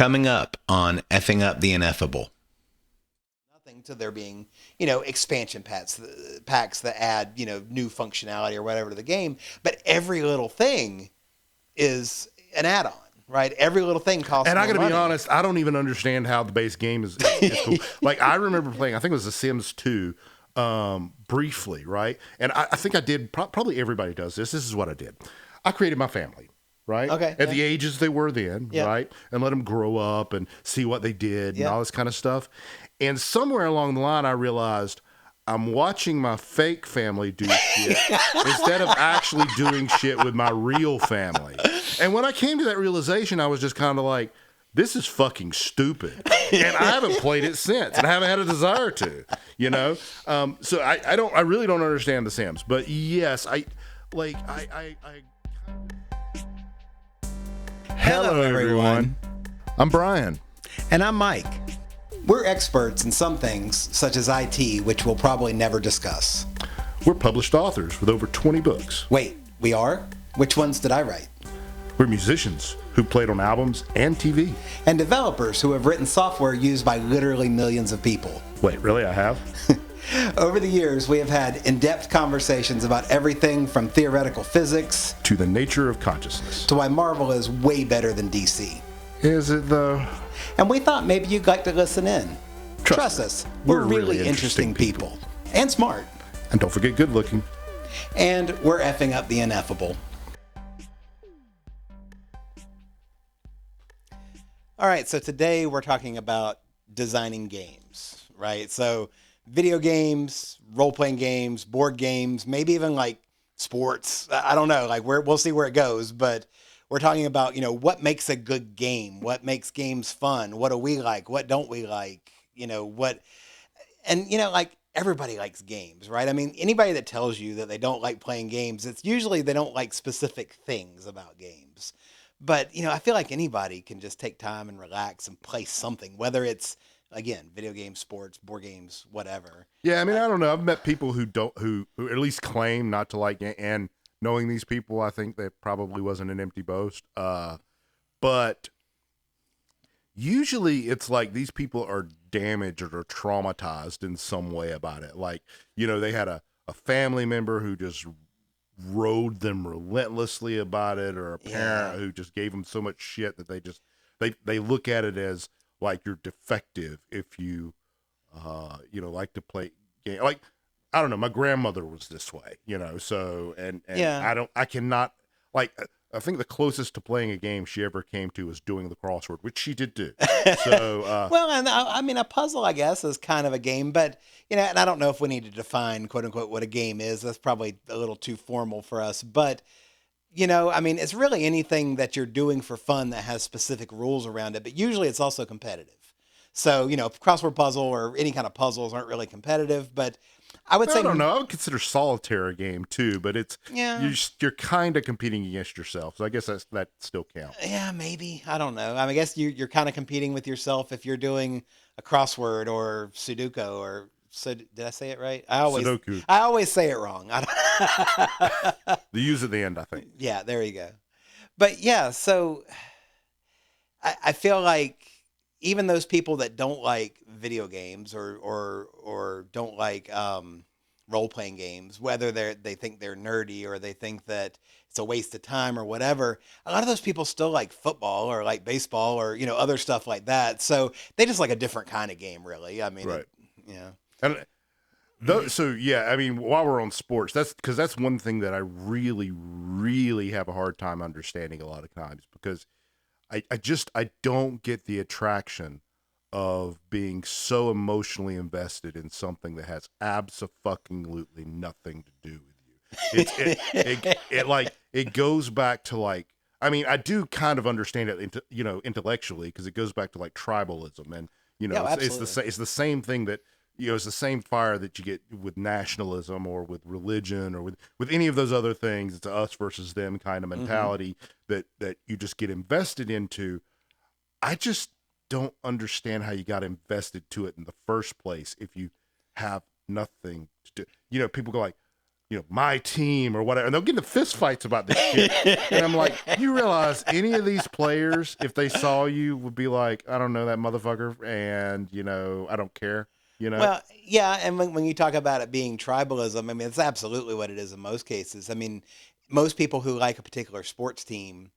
Coming up on F'ing Up the Ineffable. Nothing to there being, expansion packs that add, new functionality or whatever to the game. But every little thing is an add-on, right? Every little thing costs And I got to more be money. honest, I don't even understand how the base game is cool. Like, I remember playing, I think it was The Sims 2, briefly, right? And I think I did, probably everybody does this. This is what I did. I created my family, right? Okay, At the ages they were then, Yeah. right? And let them grow up and see what they did and all this kind of stuff. And somewhere along the line, I realized I'm watching my fake family do shit instead of actually doing shit with my real family. And when I came to that realization, I was just kind of like, this is fucking stupid. And I haven't played it since, and I haven't had a desire to, So I really don't understand The Sims. But yes, Hello, everyone. I'm Brian. And I'm Mike. We're experts in some things, such as IT, which we'll probably never discuss. We're published authors with over 20 books. Wait, we are? Which ones did I write? We're musicians who played on albums and TV. And developers who have written software used by literally millions of people. Wait, really? I have? Over the years, we have had in-depth conversations about everything from theoretical physics To the nature of consciousness. to why Marvel is way better than DC. Is it though? And we thought maybe you'd like to listen in. Trust me, us, we're really interesting interesting people. And smart. And don't forget good looking. And we're effing up the ineffable. All right, so today we're talking about designing games, right? So video games, role-playing games, board games, maybe even like sports. I don't know, like we'll see where it goes, but we're talking about, what makes a good game? What makes games fun? What do we like? What don't we like? Like everybody likes games, right? I mean, anybody that tells you that they don't like playing games, it's usually they don't like specific things about games. But, I feel like anybody can just take time and relax and play something, whether it's, again, video games, sports, board games, whatever. Yeah, I mean, I don't know. I've met people who at least claim not to like it, and knowing these people, I think that probably wasn't an empty boast. But usually it's like these people are damaged or traumatized in some way about it. Like, they had a family member who just rode them relentlessly about it, or a parent who just gave them so much shit that they look at it as like you're defective if you like to play game. Like, I don't know, my grandmother was this way, so and I cannot, like, I think the closest to playing a game she ever came to was doing the crossword, which she did do. So well, and I mean, a puzzle, I guess, is kind of a game, but and I don't know if we need to define, quote unquote, what a game is. That's probably a little too formal for us, but I mean, it's really anything that you're doing for fun that has specific rules around it, but usually it's also competitive. So, crossword puzzle or any kind of puzzles aren't really competitive, but I would say, I don't know. I would consider solitaire a game too, but it's you're kind of competing against yourself. So I guess that still counts. Yeah, maybe. I don't know. I mean, I guess you're kind of competing with yourself if you're doing a crossword or Sudoku or did I say it right? Sudoku. I always say it wrong. The U's at the end, I think. Yeah, there you go. But yeah, so I feel like even those people that don't like video games or don't like role playing games, whether they think they're nerdy or they think that it's a waste of time or whatever, a lot of those people still like football or like baseball or other stuff like that. So they just like a different kind of game, really. I mean, right? And so yeah, I mean, while we're on sports, that's one thing that I really, really have a hard time understanding a lot of times, because I don't get the attraction of being so emotionally invested in something that has abso-fucking-lutely nothing to do with you. It goes back to, like, I mean, I do kind of understand it, intellectually, because it goes back to like tribalism, and it's the same thing that it's the same fire that you get with nationalism or with religion or with any of those other things. It's a us versus them kind of mentality that you just get invested into. I just don't understand how you got invested to it in the first place if you have nothing to do. People go like, my team or whatever. And they'll get into fist fights about this shit. And I'm like, you realize any of these players, if they saw you, would be like, I don't know that motherfucker. And, I don't care, Well, yeah. And when you talk about it being tribalism, I mean, it's absolutely what it is in most cases. I mean, most people who like a particular sports team,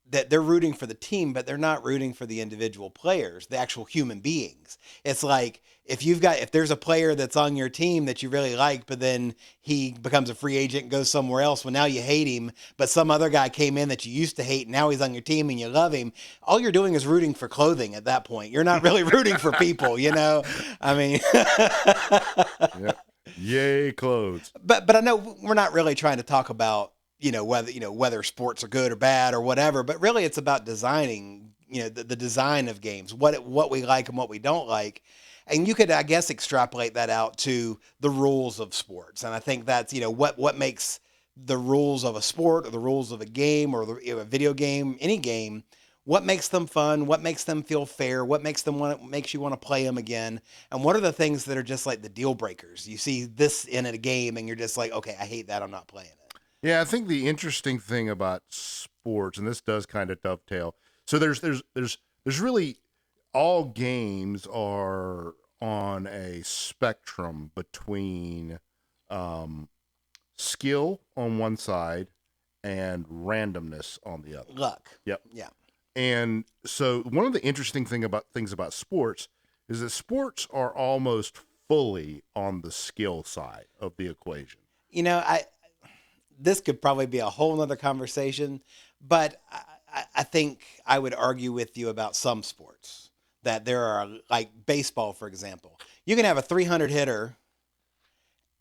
that they're rooting for the team, but they're not rooting for the individual players, the actual human beings. It's like if there's a player that's on your team that you really like, but then he becomes a free agent and goes somewhere else. Well, now you hate him, but some other guy came in that you used to hate. And now he's on your team and you love him. All you're doing is rooting for clothing at that point. You're not really rooting for people, I mean, yeah. Yay, clothes. but I know we're not really trying to talk about, whether sports are good or bad or whatever, but really it's about designing, the design of games, what we like and what we don't like. And you could, I guess, extrapolate that out to the rules of sports. And I think that's, what makes the rules of a sport or the rules of a game or a video game, any game, what makes them fun, what makes them feel fair, what makes you want to play them again. And what are the things that are just like the deal breakers? You see this in a game and you're just like, okay, I hate that, I'm not playing it. Yeah, I think the interesting thing about sports, and this does kind of dovetail. So there's really, all games are on a spectrum between skill on one side and randomness on the other. Luck. Yep. Yeah. And so one of the interesting things about sports is that sports are almost fully on the skill side of the equation. This could probably be a whole nother conversation, but I think I would argue with you about some sports that there are, like baseball, for example. You can have a 300 hitter,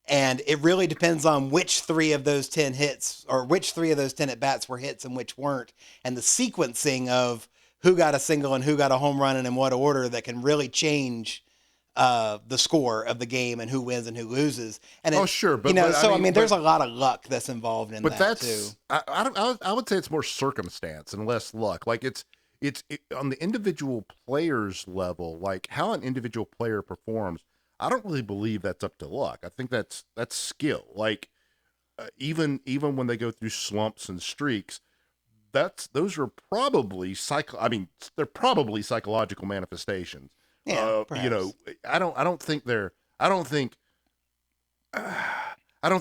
and it really depends on which 3 of those 10 hits or which 3 of those 10 at bats were hits and which weren't, and the sequencing of who got a single and who got a home run and in what order that can really change the score of the game and who wins and who loses. And sure, but there's a lot of luck that's involved in that too. I would say it's more circumstance and less luck. Like it's on the individual player's level, like how an individual player performs. I don't really believe that's up to luck. I think that's skill. Like even when they go through slumps and streaks, those are probably they're probably psychological manifestations. Yeah, I don't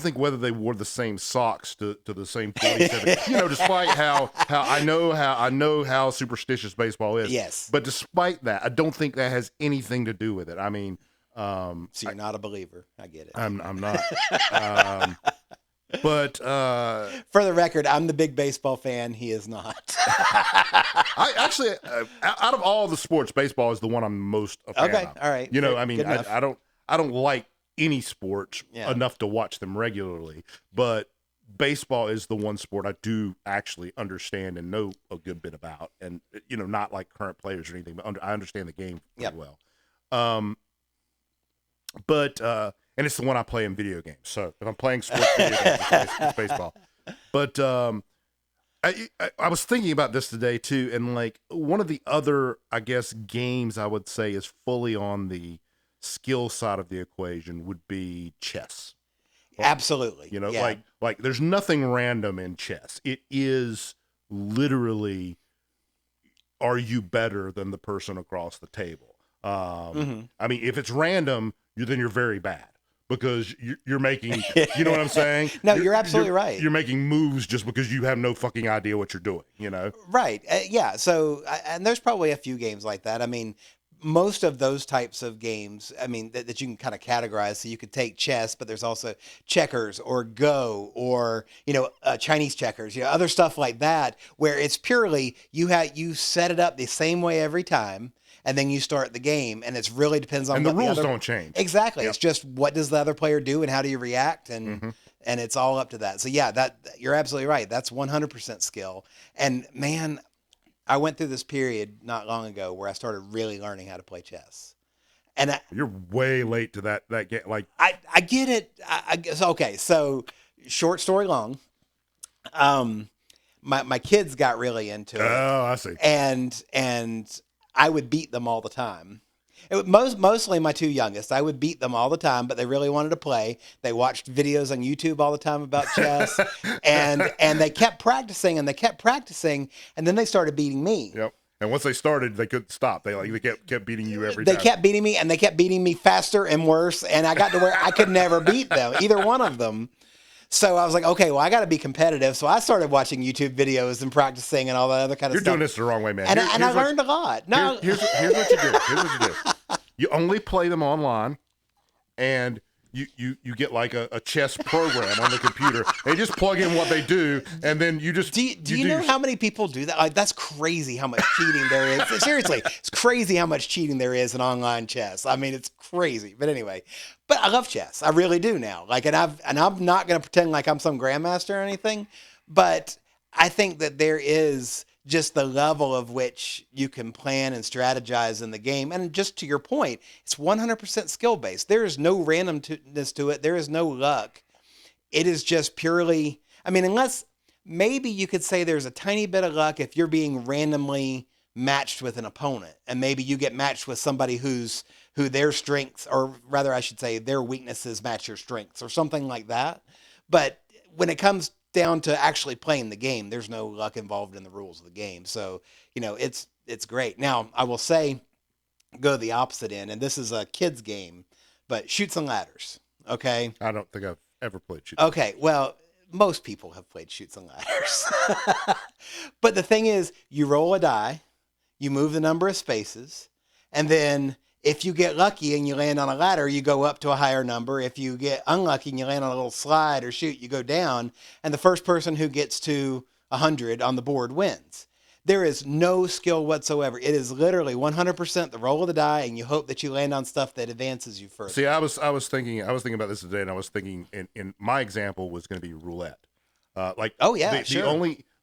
think whether they wore the same socks to the same 47. Despite how I know how superstitious baseball is. Yes. But despite that, I don't think that has anything to do with it. I mean, so you're not a believer. I get it. I'm not. But for the record, I'm the big baseball fan. He is not. I actually, out of all the sports, baseball is the one I'm most a fan okay. of. All right. I don't like any sports enough to watch them regularly, but baseball is the one sport I do actually understand and know a good bit about, and not like current players or anything, but I understand the game pretty well. And it's the one I play in video games. So if I'm playing sports video games, it's baseball. But I was thinking about this today too, and like one of the other, I guess, games I would say is fully on the skill side of the equation would be chess. Absolutely. Like there's nothing random in chess. It is literally, are you better than the person across the table? I mean, if it's random, then you're very bad. Because you're making, you know what I'm saying? No, you're absolutely right. You're making moves just because you have no fucking idea what you're doing, Right. Yeah. So, and there's probably a few games like that. I mean, most of those types of games, I mean, that you can kind of categorize. So you could take chess, but there's also checkers or Go or, Chinese checkers, other stuff like that, where it's purely you set it up the same way every time. And then you start the game, and it really depends on and what the rules don't change. Exactly. Yep. It's just what does the other player do and how do you react, and it's all up to that. So yeah, that you're absolutely right. That's 100% skill. And man, I went through this period not long ago where I started really learning how to play chess. And you're way late to that game. Like I get it. I guess okay. So short story long. My kids got really into it. Oh, I see. And I would beat them all the time. Mostly my two youngest. I would beat them all the time, but they really wanted to play. They watched videos on YouTube all the time about chess, and they kept practicing and they kept practicing, and then they started beating me. Yep. And once they started, they couldn't stop. They kept beating you every They time. kept beating me, and they kept beating me faster and worse, and I got to where I could never beat them, either one of them. So I was like, okay, well, I got to be competitive. So I started watching YouTube videos and practicing and all that other kind of You're stuff. doing this the wrong way, man. And I learned a lot. No, here's what you do. Here's what you do. You only play them online, and you get like a chess program on the computer. They just plug in what they do, and then you just do you know how many people do that? Like, that's crazy how much cheating there is. Seriously, it's crazy how much cheating there is in online chess. I mean, it's crazy. But anyway, but I love chess. I really do now. Like, and I'm not going to pretend like I'm some grandmaster or anything, but I think that there is just the level of which you can plan and strategize in the game. And just to your point, it's 100% skill based. There is no randomness to it. There is no luck. It is just purely, I mean, unless maybe you could say there's a tiny bit of luck if you're being randomly matched with an opponent, and maybe you get matched with somebody who their strengths, or rather I should say their weaknesses match your strengths or something like that. But when it comes down to actually playing the game, there's no luck involved in the rules of the game. So, it's great. Now, I will say, go the opposite end, and this is a kid's game, but Chutes and Ladders. Okay. I don't think I've ever played Chutes. Okay. Well, most people have played Chutes and Ladders. But the thing is, you roll a die, you move the number of spaces, and then if you get lucky and you land on a ladder, you go up to a higher number. If you get unlucky and you land on a little slide or chute, you go down. And the first person who gets to 100 on the board wins. There is no skill whatsoever. It is literally 100% the roll of the die, and you hope that you land on stuff that advances you further. See, I was thinking about this today, and I was thinking in my example was going to be roulette. Oh yeah, sure.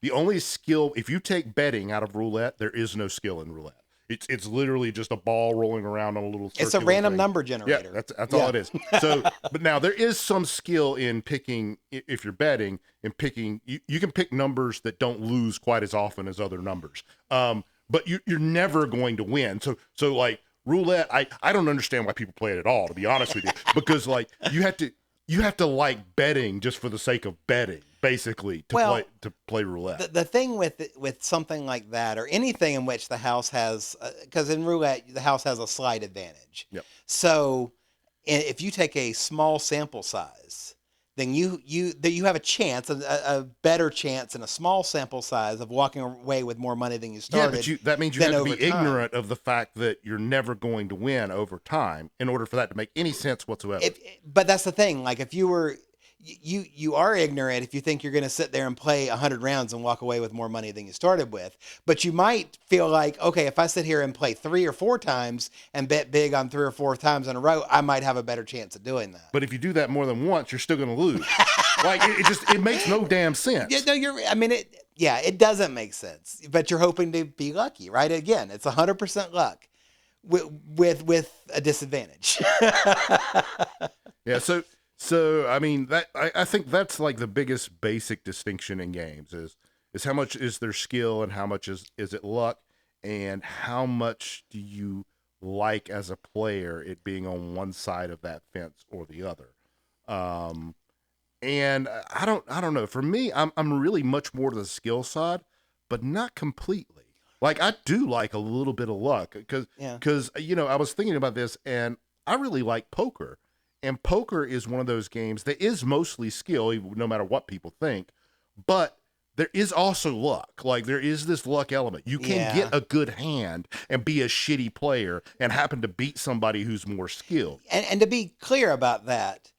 The only skill, if you take betting out of roulette, there is no skill in roulette. It's literally just a ball rolling around on a little circular It's a random thing. number generator. Yeah, that's all it is. So, but now there is some skill in picking, if you're betting, in picking, you can pick numbers that don't lose quite as often as other numbers. But you're never going to win. So like roulette, I don't understand why people play it at all, to be honest with you, because like you have to like betting just for the sake of betting, basically, to play roulette. The thing with something like that, or anything in which the house has, because in roulette the house has a slight advantage. Yep. So if you take a small sample size, then you have a chance, a better chance in a small sample size of walking away with more money than you started. Yeah, but that means you have to be ignorant of the fact that you're never going to win over time in order for that to make any sense whatsoever. But that's the thing. Like, if you were, you are ignorant if you think you're going to sit there and play 100 rounds and walk away with more money than you started with. But you might feel like, okay, if I sit here and play 3 or 4 times and bet big on 3 or 4 times in a row, I might have a better chance of doing that. But if you do that more than once, you're still going to lose. Like, it makes no damn sense. Yeah, no, it doesn't make sense. But you're hoping to be lucky, right? Again, it's 100% luck with a disadvantage. Yeah. So I mean, that I think that's like the biggest basic distinction in games is how much is there skill and how much is it luck, and how much do you like as a player it being on one side of that fence or the other. And I don't know. For me, I'm really much more to the skill side, but not completely. Like, I do like a little bit of luck because I was thinking about this, and I really like poker. And poker is one of those games that is mostly skill, no matter what people think, but there is also luck. Like, there is this luck element. You can get a good hand and be a shitty player and happen to beat somebody who's more skilled. And to be clear about that,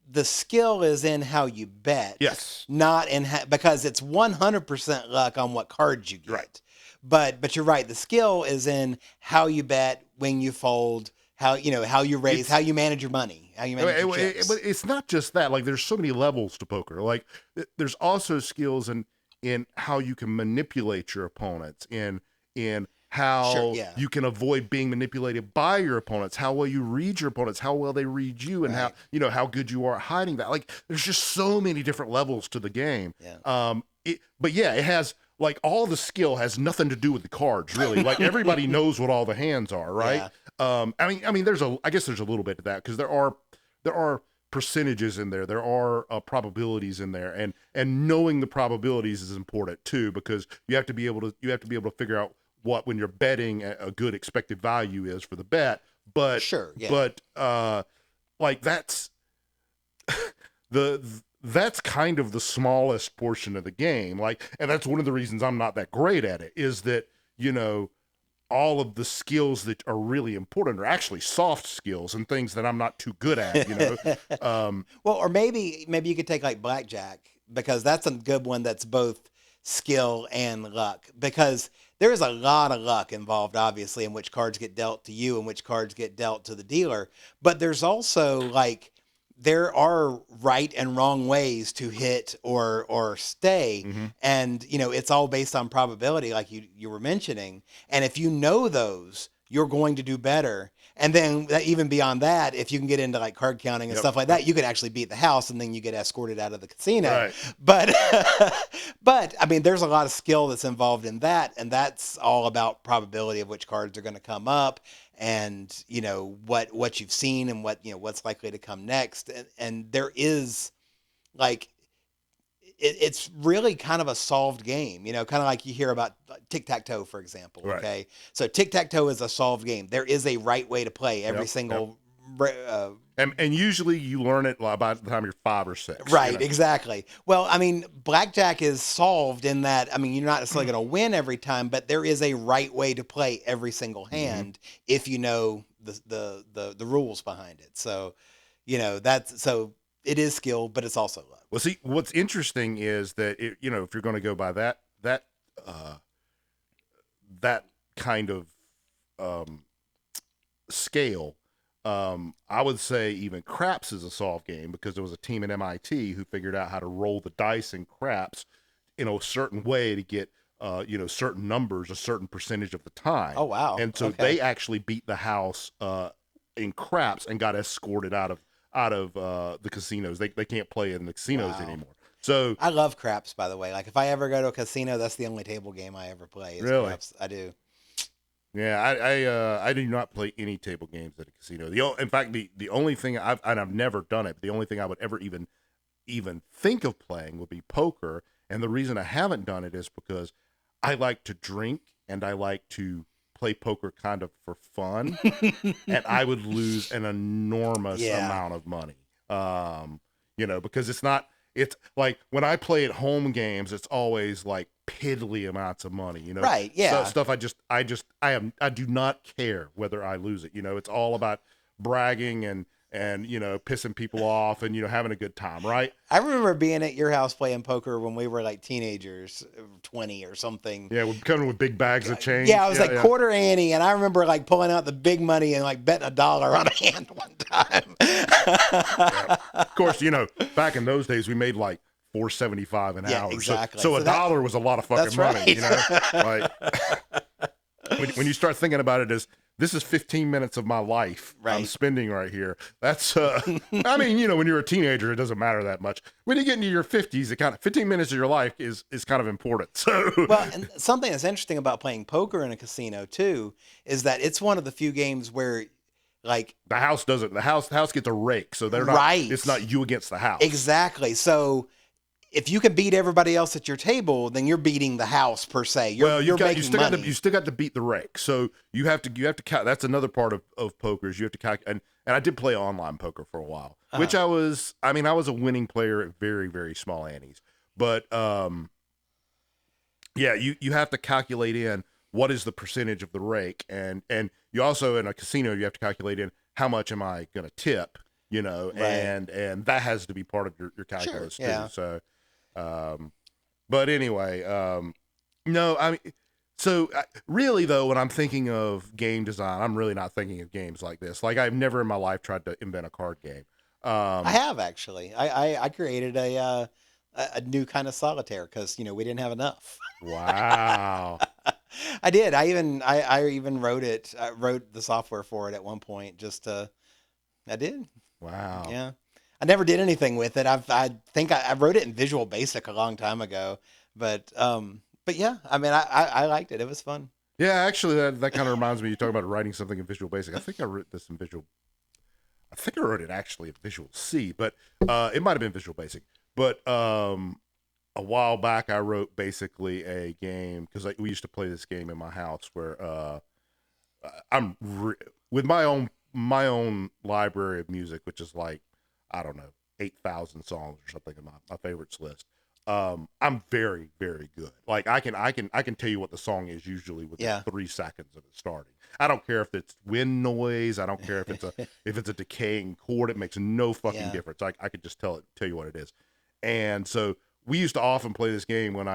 the skill is in how you bet. Yes. Not in because it's 100% luck on what cards you get. Right. But you're right. The skill is in how you bet, when you fold, how you raise, how you manage your money, how you manage your chips. But it's not just that. Like, there's so many levels to poker. Like, there's also skills in how you can manipulate your opponents, in how you can avoid being manipulated by your opponents, how well you read your opponents, how well they read you, and how good you are at hiding that. Like, there's just so many different levels to the game. Yeah. It has, like, all the skill has nothing to do with the cards, really. Like, everybody knows what all the hands are, right? I mean, I guess there's a little bit to that because there are percentages in there, there are probabilities in there, and knowing the probabilities is important too because you have to be able to figure out what when you're betting a good expected value is for the bet, but Sure, yeah. but like that's kind of the smallest portion of the game. Like, and that's one of the reasons I'm not that great at it is that, all of the skills that are really important are actually soft skills and things that I'm not too good at. Well, or maybe you could take like blackjack because that's a good one that's both skill and luck because there is a lot of luck involved obviously in which cards get dealt to you and which cards get dealt to the dealer, but there's also like there are right and wrong ways to hit or stay, and it's all based on probability like you were mentioning, and if you know those you're going to do better. And then even beyond that, if you can get into like card counting and stuff like that, you can actually beat the house and then you get escorted out of the casino. Right. But but I mean, there's a lot of skill that's involved in that, and that's all about probability of which cards are going to come up, and what you've seen and what's likely to come next, and there is like it's really kind of a solved game, kind of like you hear about tic-tac-toe, for example. Right. Okay. So tic-tac-toe is a solved game. There is a right way to play every single. And usually you learn it by the time you're 5 or 6. Right. Exactly. Well, I mean, blackjack is solved in that, I mean, you're not necessarily going to win every time, but there is a right way to play every single hand if you know the rules behind it. So, so it is skill, but it's also luck. Well, see, what's interesting is that if you're going to go by that kind of scale, I would say even craps is a solved game because there was a team at MIT who figured out how to roll the dice in craps in a certain way to get certain numbers a certain percentage of the time. Oh wow! And so they actually beat the house in craps and got escorted out of the casinos. They can't play in the casinos anymore. So I love craps, by the way. Like if I ever go to a casino, that's the only table game I ever play. Is really? Craps. I do. Yeah, I do not play any table games at a casino. In fact, the only thing I've never done it, but the only thing I would ever even think of playing would be poker. And the reason I haven't done it is because I like to drink and I like to play poker kind of for fun, and I would lose an enormous amount of money. Because it's like when I play at home games, it's always like piddly amounts of money, Right, yeah. So stuff I do not care whether I lose it. It's all about bragging and pissing people off and having a good time, right? I remember being at your house playing poker when we were like teenagers, 20 or something. Yeah, we're coming with big bags of change. Yeah, I was quarter ante, and I remember like pulling out the big money and like betting $1 on a hand one time. Of course, back in those days we made like $4.75 an hour. Exactly. So $1 was a lot of fucking money, right. Like when you start thinking about it as this is 15 minutes of my life I'm spending right here. That's I mean, when you're a teenager, it doesn't matter that much. When you get into your 50s, it kind of 15 minutes of your life is kind of important. So well, and something that's interesting about playing poker in a casino too is that it's one of the few games where like the house gets a rake, so they're not right. It's not you against the house. Exactly. So if you can beat everybody else at your table, then you're beating the house per se. You still got to beat the rake. So you have to count. That's another part of poker is you have to calculate. And I did play online poker for a while, which I was a winning player at very, very small antes. But you have to calculate in what is the percentage of the rake, and you also in a casino you have to calculate in how much am I going to tip, right. and that has to be part of your calculus too. Yeah. So. But anyway, no, I mean, so really though, when I'm thinking of game design, I'm really not thinking of games like this. Like I've never in my life tried to invent a card game. I have actually. I created a new kind of solitaire because we didn't have enough. Wow. I did. I even wrote it. I wrote the software for it at one point. I did. Wow. Yeah. I never did anything with it. I think I wrote it in Visual Basic a long time ago, but yeah, I mean, I liked it. It was fun. Yeah, actually, that kind of reminds me. You talk about writing something in Visual Basic. I think I wrote this in Visual. I think I wrote it actually in Visual C, but it might have been Visual Basic. But a while back, I wrote basically a game because we used to play this game in my house where with my own library of music, which is like I don't know 8,000 songs or something in my favorites list. I'm very very good. Like I can tell you what the song is usually within Yeah. 3 seconds of it starting. I don't care if it's wind noise. I don't care if it's a decaying chord. It makes no fucking Yeah. difference. I could just tell you what it is. And so we used to often play this game when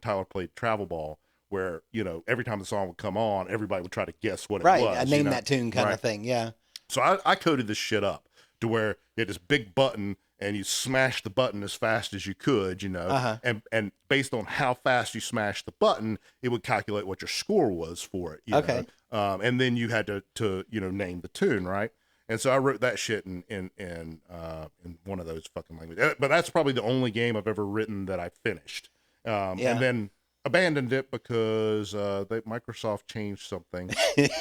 Tyler played travel ball, where every time the song would come on, everybody would try to guess what it Right. was. I named that tune kind Right. of thing. Yeah. So I coded this shit up to where you had this big button and you smash the button as fast as you could, Uh-huh. and based on how fast you smashed the button, it would calculate what your score was for it. Okay. And then you had to name the tune, right? And so I wrote that shit in one of those fucking languages. But that's probably the only game I've ever written that I finished. Yeah. And then abandoned it because Microsoft changed something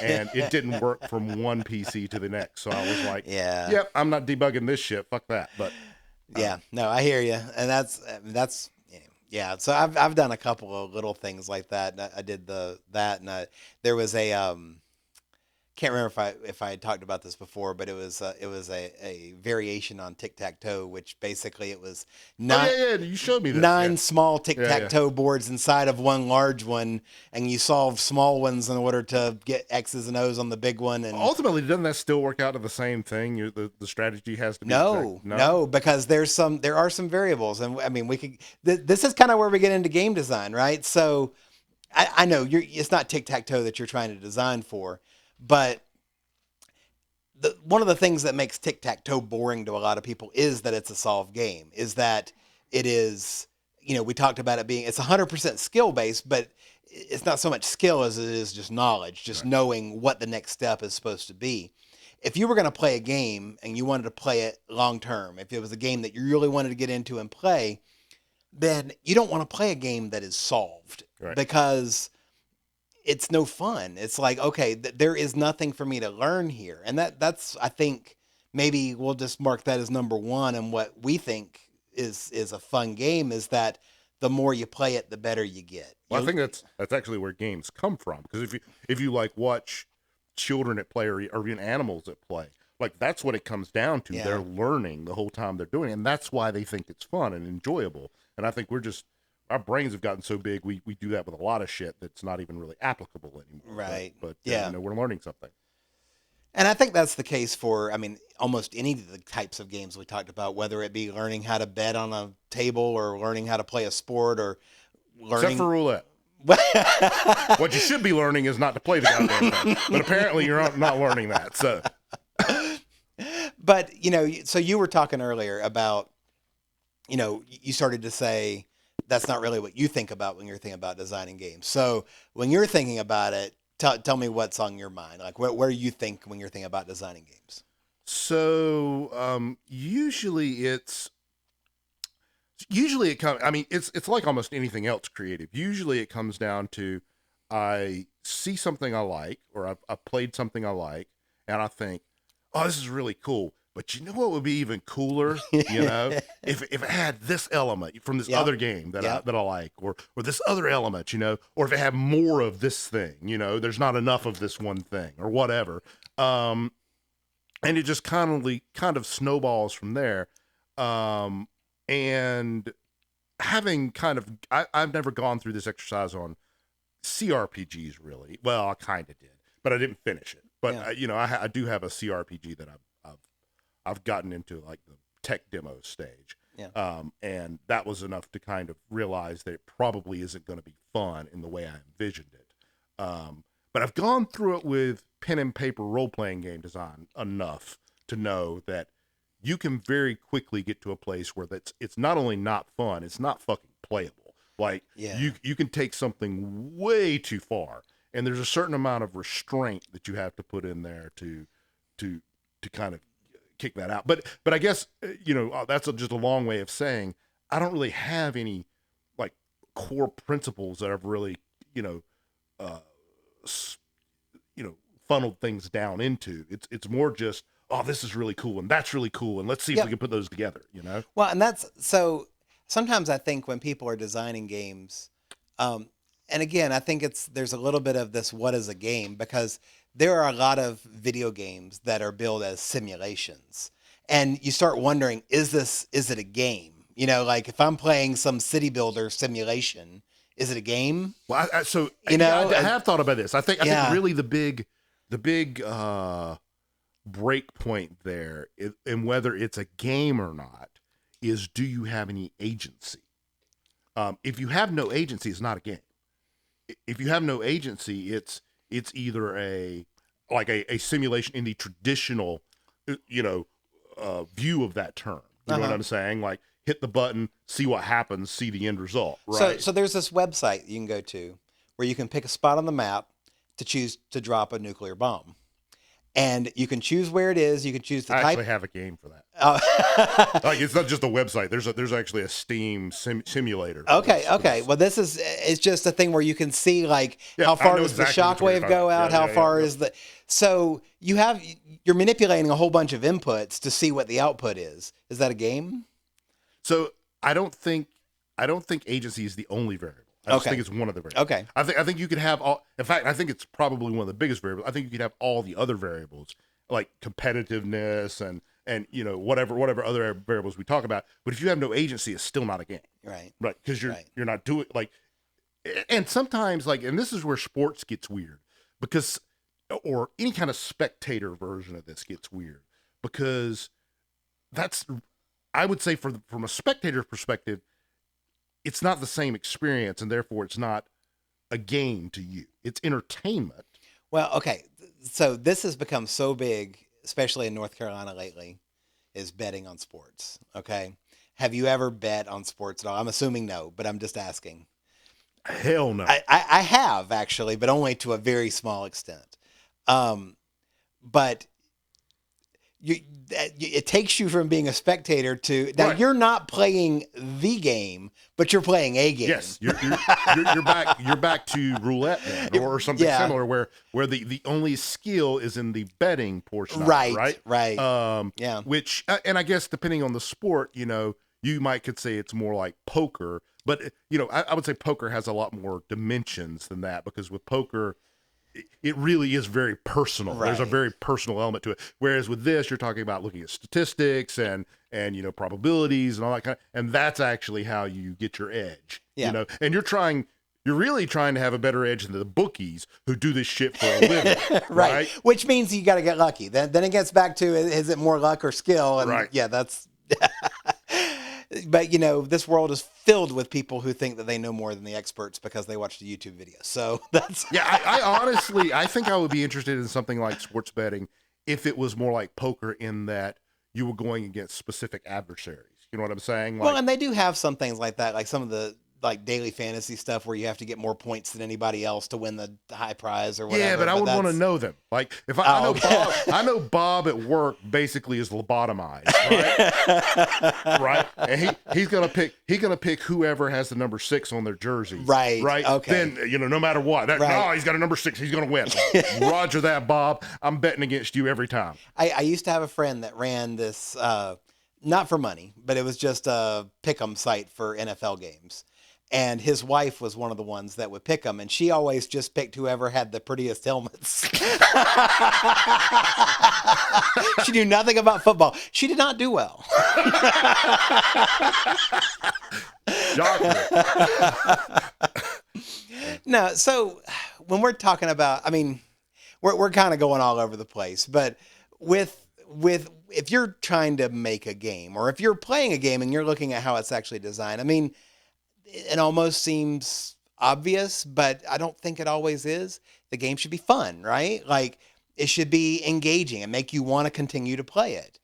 and it didn't work from one PC to the next. So I was like, Yeah. yep, I'm not debugging this shit. Fuck that. But Yeah, no, I hear you, and that's yeah. So I've done a couple of little things like that. And I did that, and there was a can't remember if I had talked about this before, but it was a variation on tic tac toe, which basically it was oh yeah, you showed me this. nine Yeah. small tic tac toe boards inside of one large one, and you solve small ones in order to get X's and O's on the big one. And Ultimately, doesn't that still work out to the same thing? The strategy has to be no, because there are some variables, and I mean we could. This is kind of where we get into game design, right? So I know it's not tic tac toe that you're trying to design for, but one of the things that makes tic tac toe boring to a lot of people is that it's a solved game. Is that it is, we talked about it being it's 100% skill based, but it's not so much skill as it is just knowledge, just knowing what the next step is supposed to be. If you were going to play a game and you wanted to play it long term, if it was a game that you really wanted to get into and play, then you don't want to play a game that is solved because it's no fun. It's like, okay, there is nothing for me to learn here. And that's I think maybe we'll just mark that as number one. And what we think is a fun game is that the more you play it, the better you get. Well, I think that's actually where games come from. Because if you like watch children at play or even animals at play, like that's what it comes down to. Yeah. They're learning the whole time they're doing it, and that's why they think it's fun and enjoyable. And I think our brains have gotten so big, we do that with a lot of shit that's not even really applicable anymore. Right. But yeah. We're learning something. And I think that's the case for, almost any of the types of games we talked about, whether it be learning how to bet on a table or learning how to play a sport or learning. Except for roulette. What you should be learning is not to play the goddamn thing. But apparently you're not learning that. So. But, so you were talking earlier about, you started to say that's not really what you think about when you're thinking about designing games. So when you're thinking about it, tell me what's on your mind. Like where you think when you're thinking about designing games. So usually it comes. It's like almost anything else creative. Usually it comes down to I see something I like, or I played something I like, and I think, oh, this is really cool. But you know what would be even cooler? If it had this element from this other game that I like, or this other element, or if it had more of this thing, there's not enough of this one thing, or whatever. And it just kind of snowballs from there. And having I've never gone through this exercise on CRPGs really. Well, I kind of did, but I didn't finish it. But I do have a CRPG that I've gotten into, like the tech demo stage. Yeah. And that was enough to kind of realize that it probably isn't going to be fun in the way I envisioned it. But I've gone through it with pen and paper role-playing game design enough to know that you can very quickly get to a place where it's not only not fun, it's not fucking playable. Like you can take something way too far, and there's a certain amount of restraint that you have to put in there to kind of kick that out. But I guess that's just a long way of saying I don't really have any like core principles that I've really s- funneled things down into. It's more just, oh, this is really cool and that's really cool and let's see if we can put those together. Well, and that's so. Sometimes I think when people are designing games, and again, I think there's a little bit of this. What is a game? Because there are a lot of video games that are billed as simulations, and you start wondering, is it a game? Like if I'm playing some city builder simulation, is it a game? Well, I have thought about this. I think really the big break point there, and whether it's a game or not, is do you have any agency? If you have no agency, it's not a game. If you have no agency, it's either a simulation in the traditional, view of that term. You know what I'm saying? Like hit the button, see what happens, see the end result. Right. So there's this website you can go to where you can pick a spot on the map to choose to drop a nuclear bomb. And you can choose where it is. You can choose the type. I actually have a game for that. Like it's not just a website. There's actually a Steam simulator. Okay. Well, it's just a thing where you can see like how far does the shockwave go out? How far is the? So you're manipulating a whole bunch of inputs to see what the output is. Is that a game? So I don't think agency is the only variable. I just think it's one of the variables. Okay. I think you could have all. In fact, I think it's probably one of the biggest variables. I think you could have all the other variables like competitiveness and whatever other variables we talk about. But if you have no agency, it's still not a game. Right. Right. Because you're not doing like. And sometimes and this is where sports gets weird because, or any kind of spectator version of this gets weird because I would say from a spectator perspective, it's not the same experience, and therefore it's not a game to you. It's entertainment. Well, okay. So this has become so big, especially in North Carolina lately, is betting on sports. Okay. Have you ever bet on sports at all? I'm assuming no, but I'm just asking. Hell no. I have actually, but only to a very small extent. But it takes you from being a spectator to now you're not playing the game, but you're playing a game. Yes, you're back to roulette then, or something similar where the only skill is in the betting portion. Right. Which and I guess depending on the sport, you could say it's more like poker, but I would say poker has a lot more dimensions than that because with poker, it really is very personal. Right. There's a very personal element to it. Whereas with this, you're talking about looking at statistics and probabilities and all that and that's actually how you get your edge. Yeah. And you're really trying to have a better edge than the bookies who do this shit for a living. right. Which means you got to get lucky. Then it gets back to, is it more luck or skill? And yeah, that's, but this world is filled with people who think that they know more than the experts because they watched a YouTube video. So that's I honestly, I think I would be interested in something like sports betting if it was more like poker in that you were going against specific adversaries. You know what I'm saying? Well, and they do have some things like that, like some of the daily fantasy stuff where you have to get more points than anybody else to win the high prize or whatever. Yeah, but I would want to know them. Like if I know Bob at work basically is lobotomized, right? Right? And he's gonna pick whoever has the number 6 on their jersey. Right. Okay. Then no matter what. No, he's got a number 6, he's gonna win. Roger that, Bob. I'm betting against you every time. I used to have a friend that ran this not for money, but it was just a pick'em site for NFL games. And his wife was one of the ones that would pick them, and she always just picked whoever had the prettiest helmets. She knew nothing about football. She did not do well. No, so when we're talking about, we're kind of going all over the place, but with if you're trying to make a game, or if you're playing a game and you're looking at how it's actually designed, it almost seems obvious, but I don't think it always is. The game should be fun, right? Like it should be engaging and make you want to continue to play it.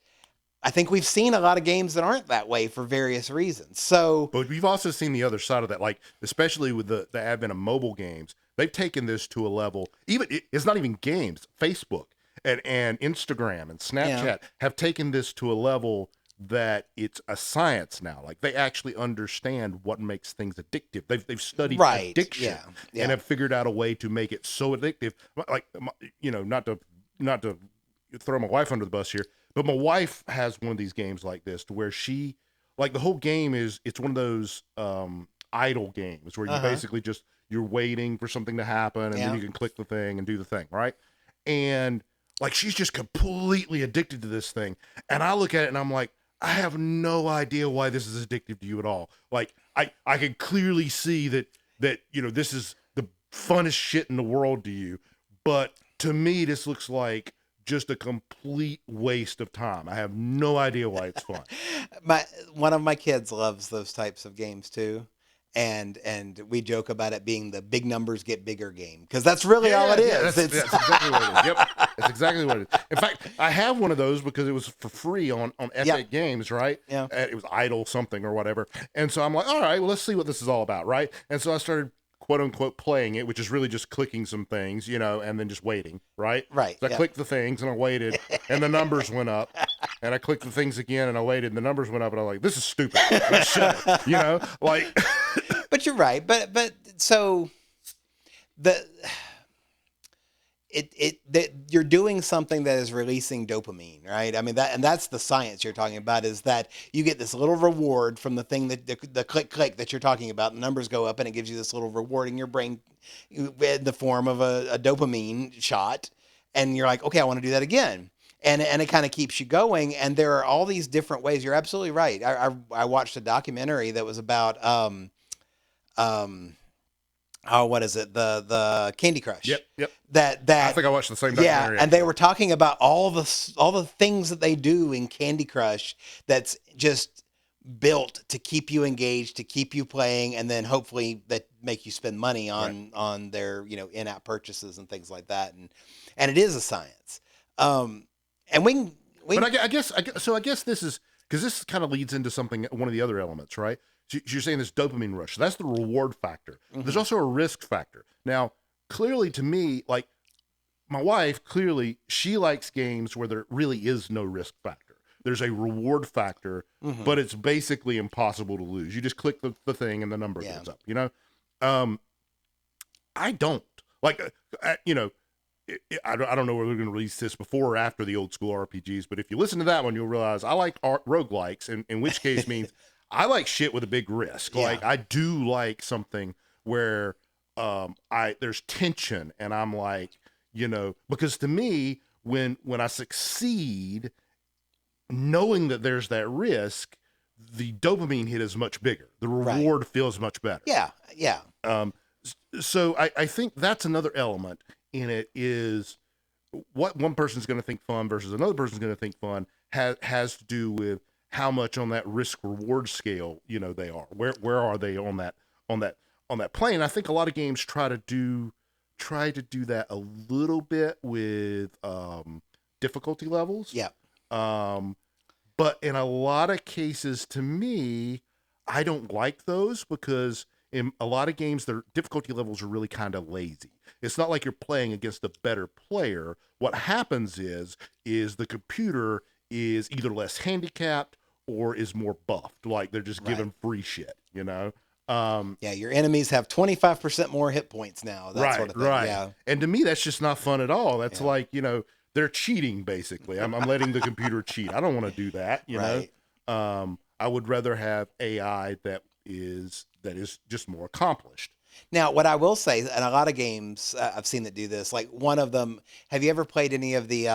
I think we've seen a lot of games that aren't that way for various reasons. But we've also seen the other side of that, like especially with the advent of mobile games. They've taken this to a level, it's not even games, Facebook and Instagram and Snapchat have taken this to a level that it's a science now. Like they actually understand what makes things addictive. They've studied Right. addiction Yeah. and have figured out a way to make it so addictive. Like, not to throw my wife under the bus here, but my wife has one of these games like this to where she, like, the whole game it's one of those idle games where you basically just, you're waiting for something to happen and then you can click the thing and do the thing, right? And like, she's just completely addicted to this thing. And I look at it and I'm like, I have no idea why this is addictive to you at all. Like, I can clearly see that this is the funnest shit in the world to you, but to me this looks like just a complete waste of time. I have no idea why it's fun. One of my kids loves those types of games too. And we joke about it being the big numbers get bigger game, because that's really all it is. That's exactly what it is. Yep, that's exactly what it is. In fact, I have one of those because it was for free on Epic Games, right? Yeah. It was Idle something or whatever. And so I'm like, all right, well, let's see what this is all about, right? And so I started, quote unquote, playing it, which is really just clicking some things, and then just waiting, right? Right. So I clicked the things and I waited, and the numbers went up. And I clicked the things again and I waited and the numbers went up and I was like, this is stupid. Let's shut it, like. But you're right. But so you're doing something that is releasing dopamine, right? I mean, that's the science you're talking about, is that you get this little reward from the thing that the click that you're talking about. The numbers go up and it gives you this little reward in your brain in the form of a dopamine shot. And you're like, okay, I want to do that again. And it kind of keeps you going. And there are all these different ways. You're absolutely right. I watched a documentary that was about, what is it? The Candy Crush. Yep. That I think I watched the same documentary. Yeah, and they were talking about all the things that they do in Candy Crush that's just built to keep you engaged, to keep you playing, and then hopefully that make you spend money on their in-app purchases and things like that. And it is a science. And we but I guess this is, because this kind of leads into something, one of the other elements, right? So you're saying this dopamine rush. So that's the reward factor. Mm-hmm. There's also a risk factor. Now, clearly to me, like my wife, clearly she likes games where there really is no risk factor. There's a reward factor, but it's basically impossible to lose. You just click the thing and the number goes up, I don't. Like, I don't know whether we're going to release this before or after the old school RPGs, but if you listen to that one, you'll realize I like roguelikes, in which case means I like shit with a big risk. Yeah. Like, I do like something where there's tension, and I'm like, because to me, when I succeed, knowing that there's that risk, the dopamine hit is much bigger. The reward feels much better. Yeah. So I think that's another element in it, is what one person's going to think fun versus another person's going to think fun has to do with how much on that risk reward scale they are. Where are they on that plane? I think a lot of games try to do that a little bit with difficulty levels. Yeah. But in a lot of cases, to me, I don't like those, because in a lot of games, their difficulty levels are really kind of lazy. It's not like you're playing against a better player. What happens is the computer is either less handicapped or is more buffed. Like, they're just given free shit, your enemies have 25% more hit points now. That sort of thing. Right. Yeah. And to me, that's just not fun at all. That's like, they're cheating, basically. I'm letting the computer cheat. I don't want to do that, you know? I would rather have AI that is just more accomplished. Now, what I will say, and a lot of games I've seen that do this, like one of them, have you ever played any of the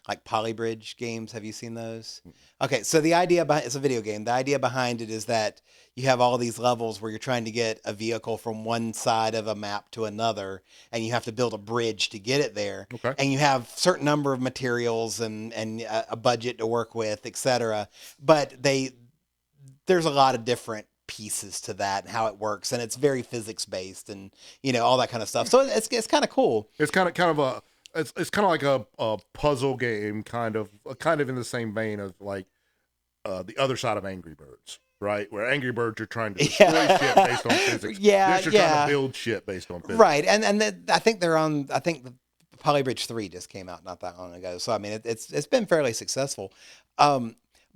like Polybridge games? Have you seen those? Okay, so the idea behind, it's a video game. The idea behind it is that you have all these levels where you're trying to get a vehicle from one side of a map to another, and you have to build a bridge to get it there. Okay. And you have a certain number of materials and a budget to work with, etc. But there's a lot of different pieces to that and how it works, and it's very physics based, and all that kind of stuff. So it's kind of cool. It's kind of it's kind of like a puzzle game, kind of in the same vein of like the other side of Angry Birds, right? Where Angry Birds are trying to destroy shit based on physics. They're trying to build shit based on physics. Right, and I think the Polybridge 3 just came out not that long ago. So I mean, it's been fairly successful.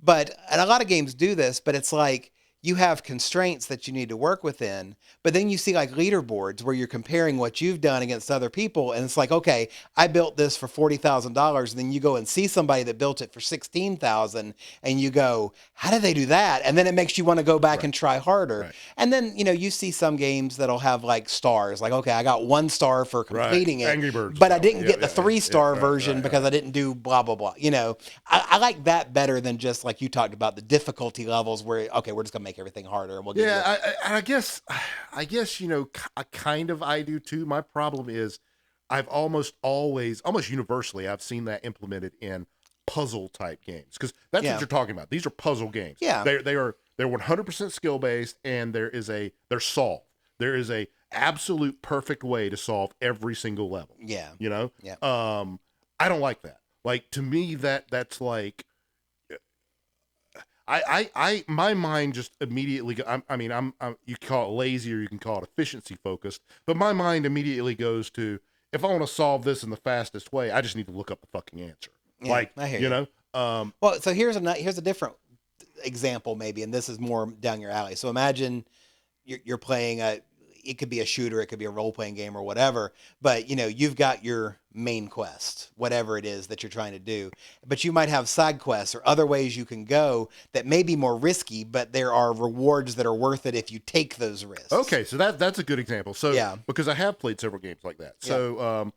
and a lot of games do this, but it's like you have constraints that you need to work within, but then you see like leaderboards where you're comparing what you've done against other people, and it's like, okay, I built this for $40,000, and then you go and see somebody that built it for $16,000, and you go, how did they do that? And then it makes you want to go back and try harder. Right. And then you see some games that'll have like stars, like, okay, I got 1 star for completing it, Angry Birds but I style. didn't get the Yeah, 3-star right, version right, because I didn't do blah blah blah. I like that better than just like you talked about the difficulty levels where, okay, we're just gonna make everything harder and we'll give you. I guess I do too. My problem is I've almost universally I've seen that implemented in puzzle type games, because that's what you're talking about. These are puzzle games. Yeah, they're 100% skill based, and they're solved. There is a absolute perfect way to solve every single level. Yeah, Yeah. I don't like that. Like, to me, that's like, my mind just immediately, I'm you can call it lazy or you can call it efficiency focused, but my mind immediately goes to, if I want to solve this in the fastest way, I just need to look up the fucking answer. Yeah, I hear you. Well, so here's a different example maybe, and this is more down your alley. So imagine you're playing it could be a shooter, it could be a role-playing game or whatever, but you've got your main quest, whatever it is that you're trying to do, but you might have side quests or other ways you can go that may be more risky, but there are rewards that are worth it if you take those risks. Okay, so that's a good example. So because I have played several games like that. So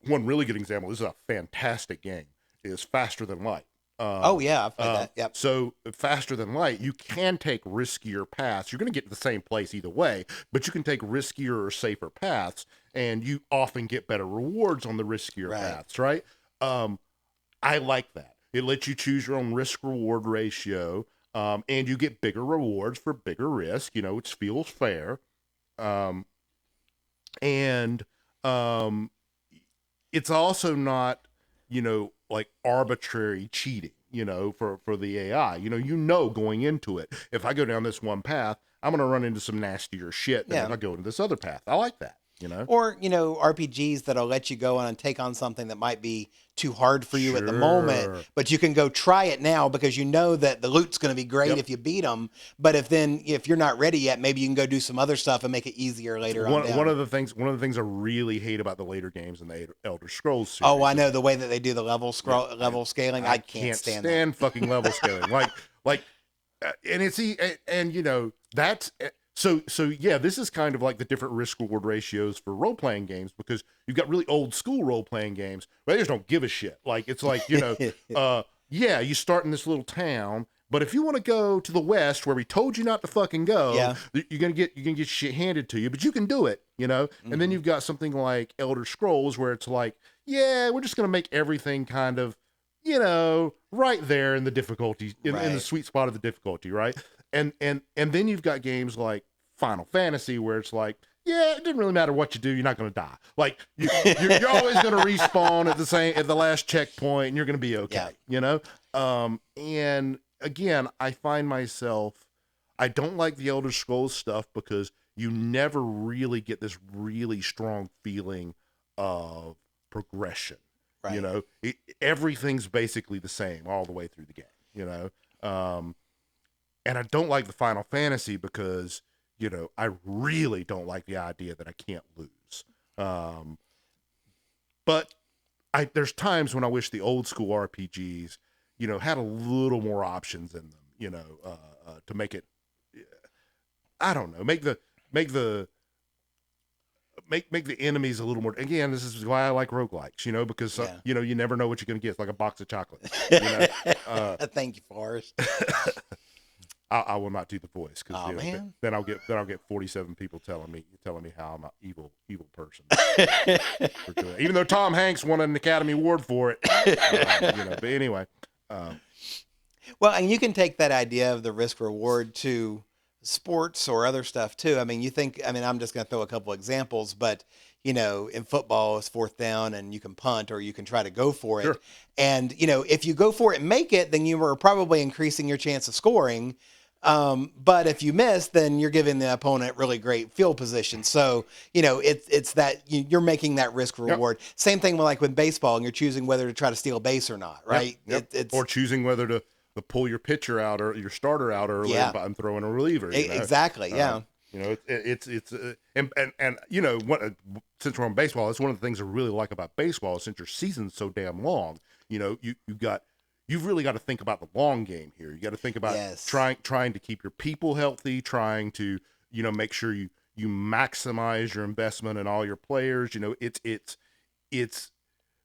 one really good example, this is a fantastic game, is Faster Than Light. I've played that. Yep. So Faster Than Light, you can take riskier paths. You're going to get to the same place either way, but you can take riskier or safer paths, and you often get better rewards on the riskier paths, right? I like that. It lets you choose your own risk-reward ratio, and you get bigger rewards for bigger risk, which feels fair. And it's also not, like arbitrary cheating, for the AI. Going into it, if I go down this one path, I'm going to run into some nastier shit than if I go into this other path. I like that, Or, RPGs that'll let you go on and take on something that might be too hard for you at the moment, but you can go try it now because you know that the loot's going to be great if you beat them. But if you're not ready yet, maybe you can go do some other stuff and make it easier later on. One of the things I really hate about the later games in the Elder Scrolls series. Oh, I know the way that they do the level scaling. I can't stand fucking level scaling. And it's that's. So yeah, this is kind of like the different risk reward ratios for role playing games, because you've got really old school role playing games where they just don't give a shit. Like, it's like, you start in this little town, but if you want to go to the west where we told you not to fucking go, you're gonna get shit handed to you, but you can do it, And then you've got something like Elder Scrolls where it's like, yeah, we're just gonna make everything kind of, right there in the difficulty, in the sweet spot of the difficulty, right? And then you've got games like Final Fantasy where it's like, yeah, it didn't really matter what you do, you're not going to die. Like, you're always going to respawn at the last checkpoint, and you're going to be okay. And again, I find myself, I don't like the Elder Scrolls stuff because you never really get this really strong feeling of progression. Right. Everything's basically the same all the way through the game. And I don't like the Final Fantasy because, I really don't like the idea that I can't lose. But there's times when I wish the old school RPGs, had a little more options in them, to make it, I don't know, make the enemies a little more. Again, this is why I like roguelikes, because you never know what you're going to get. It's like a box of chocolate. Thank you, Forrest. I will not do the voice because man. then I'll get 47 people telling me how I'm an evil person. Even though Tom Hanks won an Academy Award for it, But anyway. Well, and you can take that idea of the risk reward to sports or other stuff too. I'm just going to throw a couple examples, but in football it's 4th down and you can punt or you can try to go for it. Sure. And, if you go for it and make it, then you are probably increasing your chance of scoring. But if you miss, then you're giving the opponent really great field position. So, it's that you're making that risk reward. Yep. Same thing with baseball, and you're choosing whether to try to steal a base or not, right? Yep. Or choosing whether to to pull your pitcher out or your starter out early and throwing a reliever. Exactly. Yeah. It's and since we're on baseball, that's one of the things I really like about baseball. Since your season's so damn long, you've really got to think about the long game here. You got to think about trying to keep your people healthy, trying to make sure you maximize your investment in all your players. It's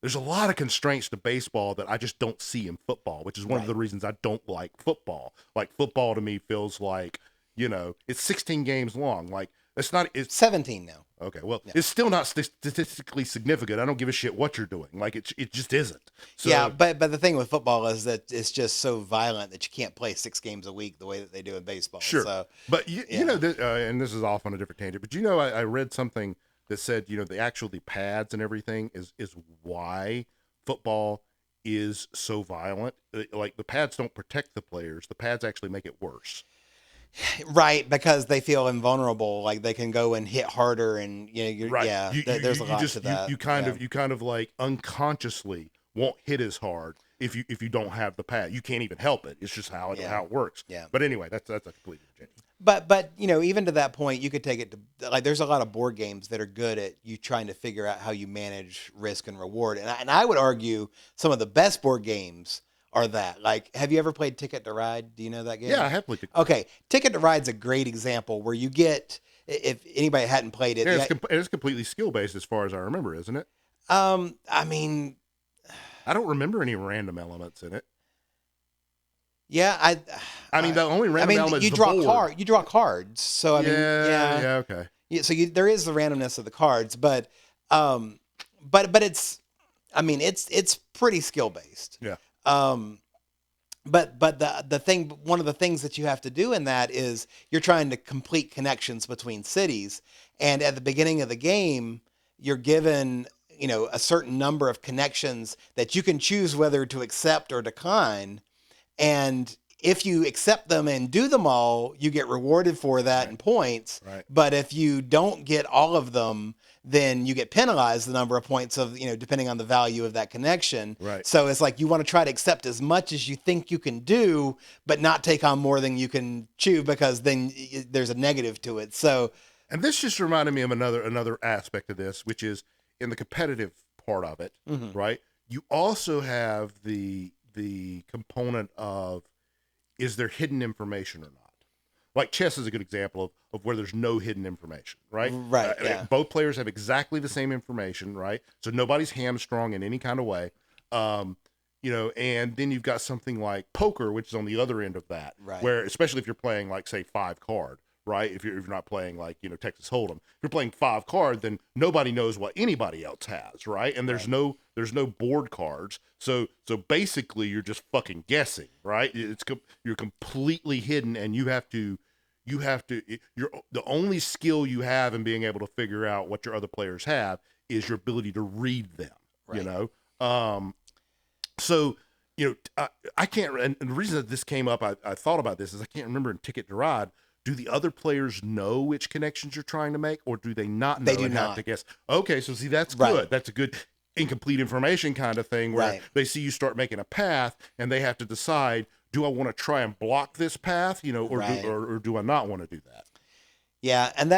there's a lot of constraints to baseball that I just don't see in football, which is one of the reasons I don't like football. Like football to me feels like, it's 16 games long. Like it's 17 now. Okay. Well, it's still not statistically significant. I don't give a shit what you're doing. Like it just isn't. So, yeah. But the thing with football is that it's just so violent that you can't play 6 games a week the way that they do in baseball. Sure. So, but and this is off on a different tangent, but I read something that said, the pads and everything is why football is so violent. Like the pads don't protect the players. The pads actually make it worse. Right, because they feel invulnerable, like they can go and hit harder, and there's a lot to that. You kind of like unconsciously won't hit as hard if you don't have the pad. You can't even help it. It's just how it works. Yeah. But anyway, that's a completely different. But even to that point, you could take it to like there's a lot of board games that are good at you trying to figure out how you manage risk and reward, and I would argue some of the best board games are that. Like, have you ever played Ticket to Ride? Do you know that game? Yeah, I have played Ticket. Okay, Ticket to Ride's a great example where you get, if anybody hadn't played it, it's completely skill based as far as I remember, isn't it? I mean, I don't remember any random elements in it. Yeah, I mean, the only random element is the board. You draw cards, so okay. Yeah, so there is the randomness of the cards, but it's, it's pretty skill based. Yeah. But the thing, one of the things that you have to do in that is you're trying to complete connections between cities, and at the beginning of the game, you're given a certain number of connections that you can choose whether to accept or decline. And if you accept them and do them all, you get rewarded for that in points. Right. But if you don't get all of them, then you get penalized the number of points of, depending on the value of that connection. Right. So it's like you want to try to accept as much as you think you can do, but not take on more than you can chew, because then there's a negative to it. So, and this just reminded me of another aspect of this, which is in the competitive part of it, right? You also have the component of, is there hidden information or not? Like chess is a good example of where there's no hidden information, right? Right. Yeah. Both players have exactly the same information, right? So nobody's hamstrung in any kind of way. And then you've got something like poker, which is on the other end of that, right? Where, especially if you're playing like, say, 5 card, right? If you're not playing like, Texas Hold'em, if you're playing 5 card, then nobody knows what anybody else has, right? And there's no board cards. So basically you're just fucking guessing, right? You're completely hidden, and the only skill you have in being able to figure out what your other players have is your ability to read them, right. I can't, and the reason that this came up, I thought about this, is I can't remember in Ticket to Ride, do the other players know which connections you're trying to make, or do they not know? They do not. Have to guess. Okay, so see, that's right. good. That's a good incomplete information kind of thing, where right. they see you start making a path, and they have to decide, do I want to try and block this path, or right. or do I not want to do that? Yeah, and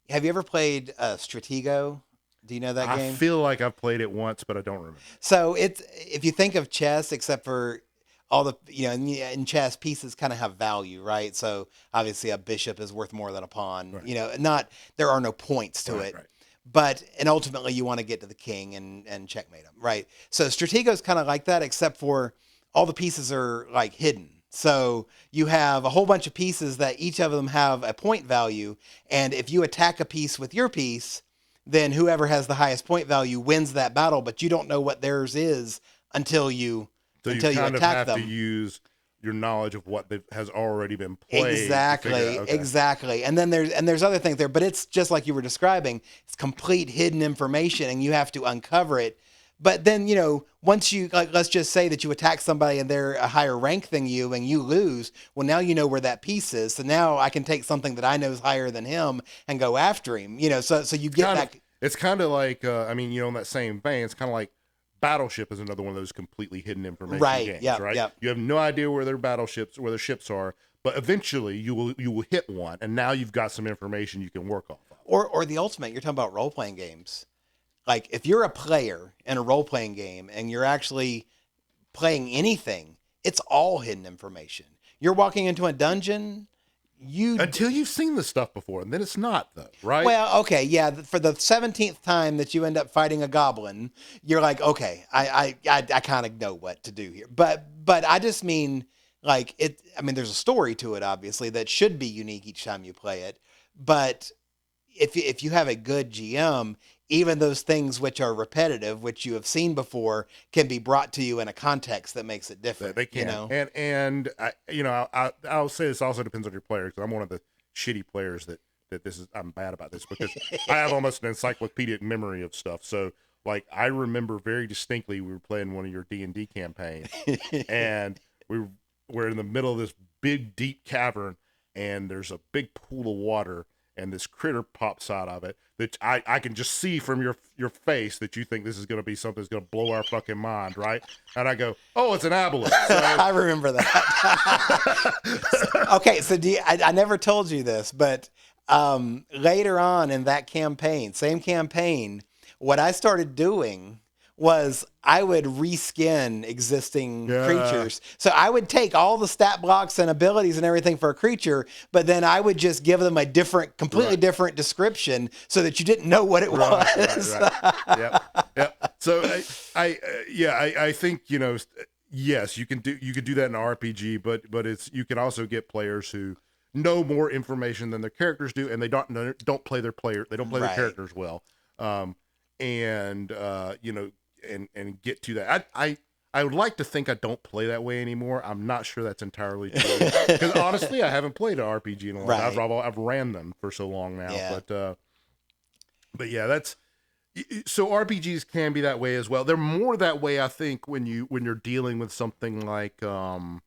have you ever played Stratego? Do you know that game? I feel like I've played it once, but I don't remember. So if you think of chess, except for all the, in chess, pieces kind of have value, right? So obviously a bishop is worth more than a pawn, right. There are no points to it, right. But ultimately you want to get to the king and checkmate him, right? So Stratego is kind of like that, except for all the pieces are like hidden. So you have a whole bunch of pieces that each of them have a point value. And if you attack a piece with your piece, then whoever has the highest point value wins that battle, but you don't know what theirs is until you attack them. To use your knowledge of what has already been played. Exactly. And then there's other things there, but it's just like you were describing. It's complete hidden information, and you have to uncover it. But then, once you, like, let's just say that you attack somebody and they're a higher rank than you and you lose. Well, now you know where that piece is. So now I can take something that I know is higher than him and go after him, so you get that. It's kind of like, in that same vein, it's kind of like Battleship is another one of those completely hidden information games, Yeah. right? Yeah. You have no idea where their ships are, but eventually you will hit one, and now you've got some information you can work off of. Or the ultimate. You're talking about role playing games. Like if you're a player in a role playing game and you're actually playing anything, it's all hidden information. You're walking into a dungeon. Until you've seen the stuff before, and then it's not, though, right? Well, okay, yeah. For the 17th time that you end up fighting a goblin, you're like, okay, I kind of know what to do here. But I just mean like it. I mean, there's a story to it, obviously, that should be unique each time you play it. But if you have a good GM, even those things which are repetitive, which you have seen before, can be brought to you in a context that makes it different. They can, you know? and I'll say this also depends on your player, because I'm one of the shitty players that I'm bad about this, because I have almost an encyclopedic memory of stuff. So like I remember very distinctly we were playing one of your D&D campaigns, and we're in the middle of this big deep cavern, and there's a big pool of water, and this critter pops out of it that I can just see from your face that you think this is going to be something that's going to blow our fucking mind, right? And I go, oh, it's an aboleth. So, I remember that. Okay, so I never told you this, but later on in that campaign, same campaign, what I started doing was I would reskin existing creatures. So I would take all the stat blocks and abilities and everything for a creature, but then I would just give them a completely different description so that you didn't know what it was. Right. Yep. So I think, yes, you can do that in an RPG, but you can also get players who know more information than their characters do, and they don't play their their characters well. And get to that. I would like to think I don't play that way anymore. I'm not sure that's entirely true, because honestly, I haven't played an RPG in a long time. I've ran them for so long now. Yeah. But yeah, that's so RPGs can be that way as well. They're more that way, I think, when you're dealing with something like not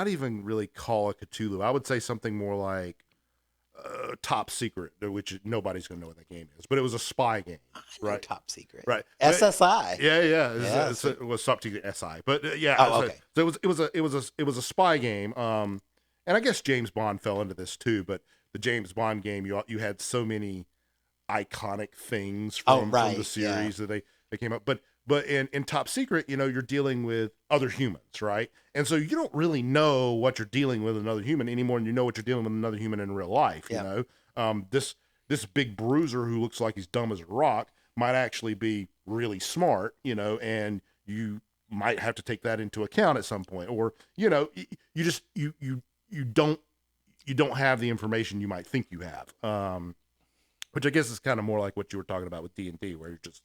even really Call of Cthulhu. I would say something more like Top Secret, which nobody's gonna know what that game is, but it was a spy game, right? Top Secret, right? SSI. It was Top Secret SI, but okay. So it was a spy game, and I guess James Bond fell into this too. But the James Bond game, you had so many iconic things from the series that they came up, but in Top Secret, you're dealing with other humans, right? And so you don't really know what you're dealing with another human any more than you know what you're dealing with another human in real life. You know, this big bruiser who looks like he's dumb as a rock might actually be really smart, and you might have to take that into account at some point, or you don't have the information you might think you have, which I guess is kind of more like what you were talking about with D&D, where you're just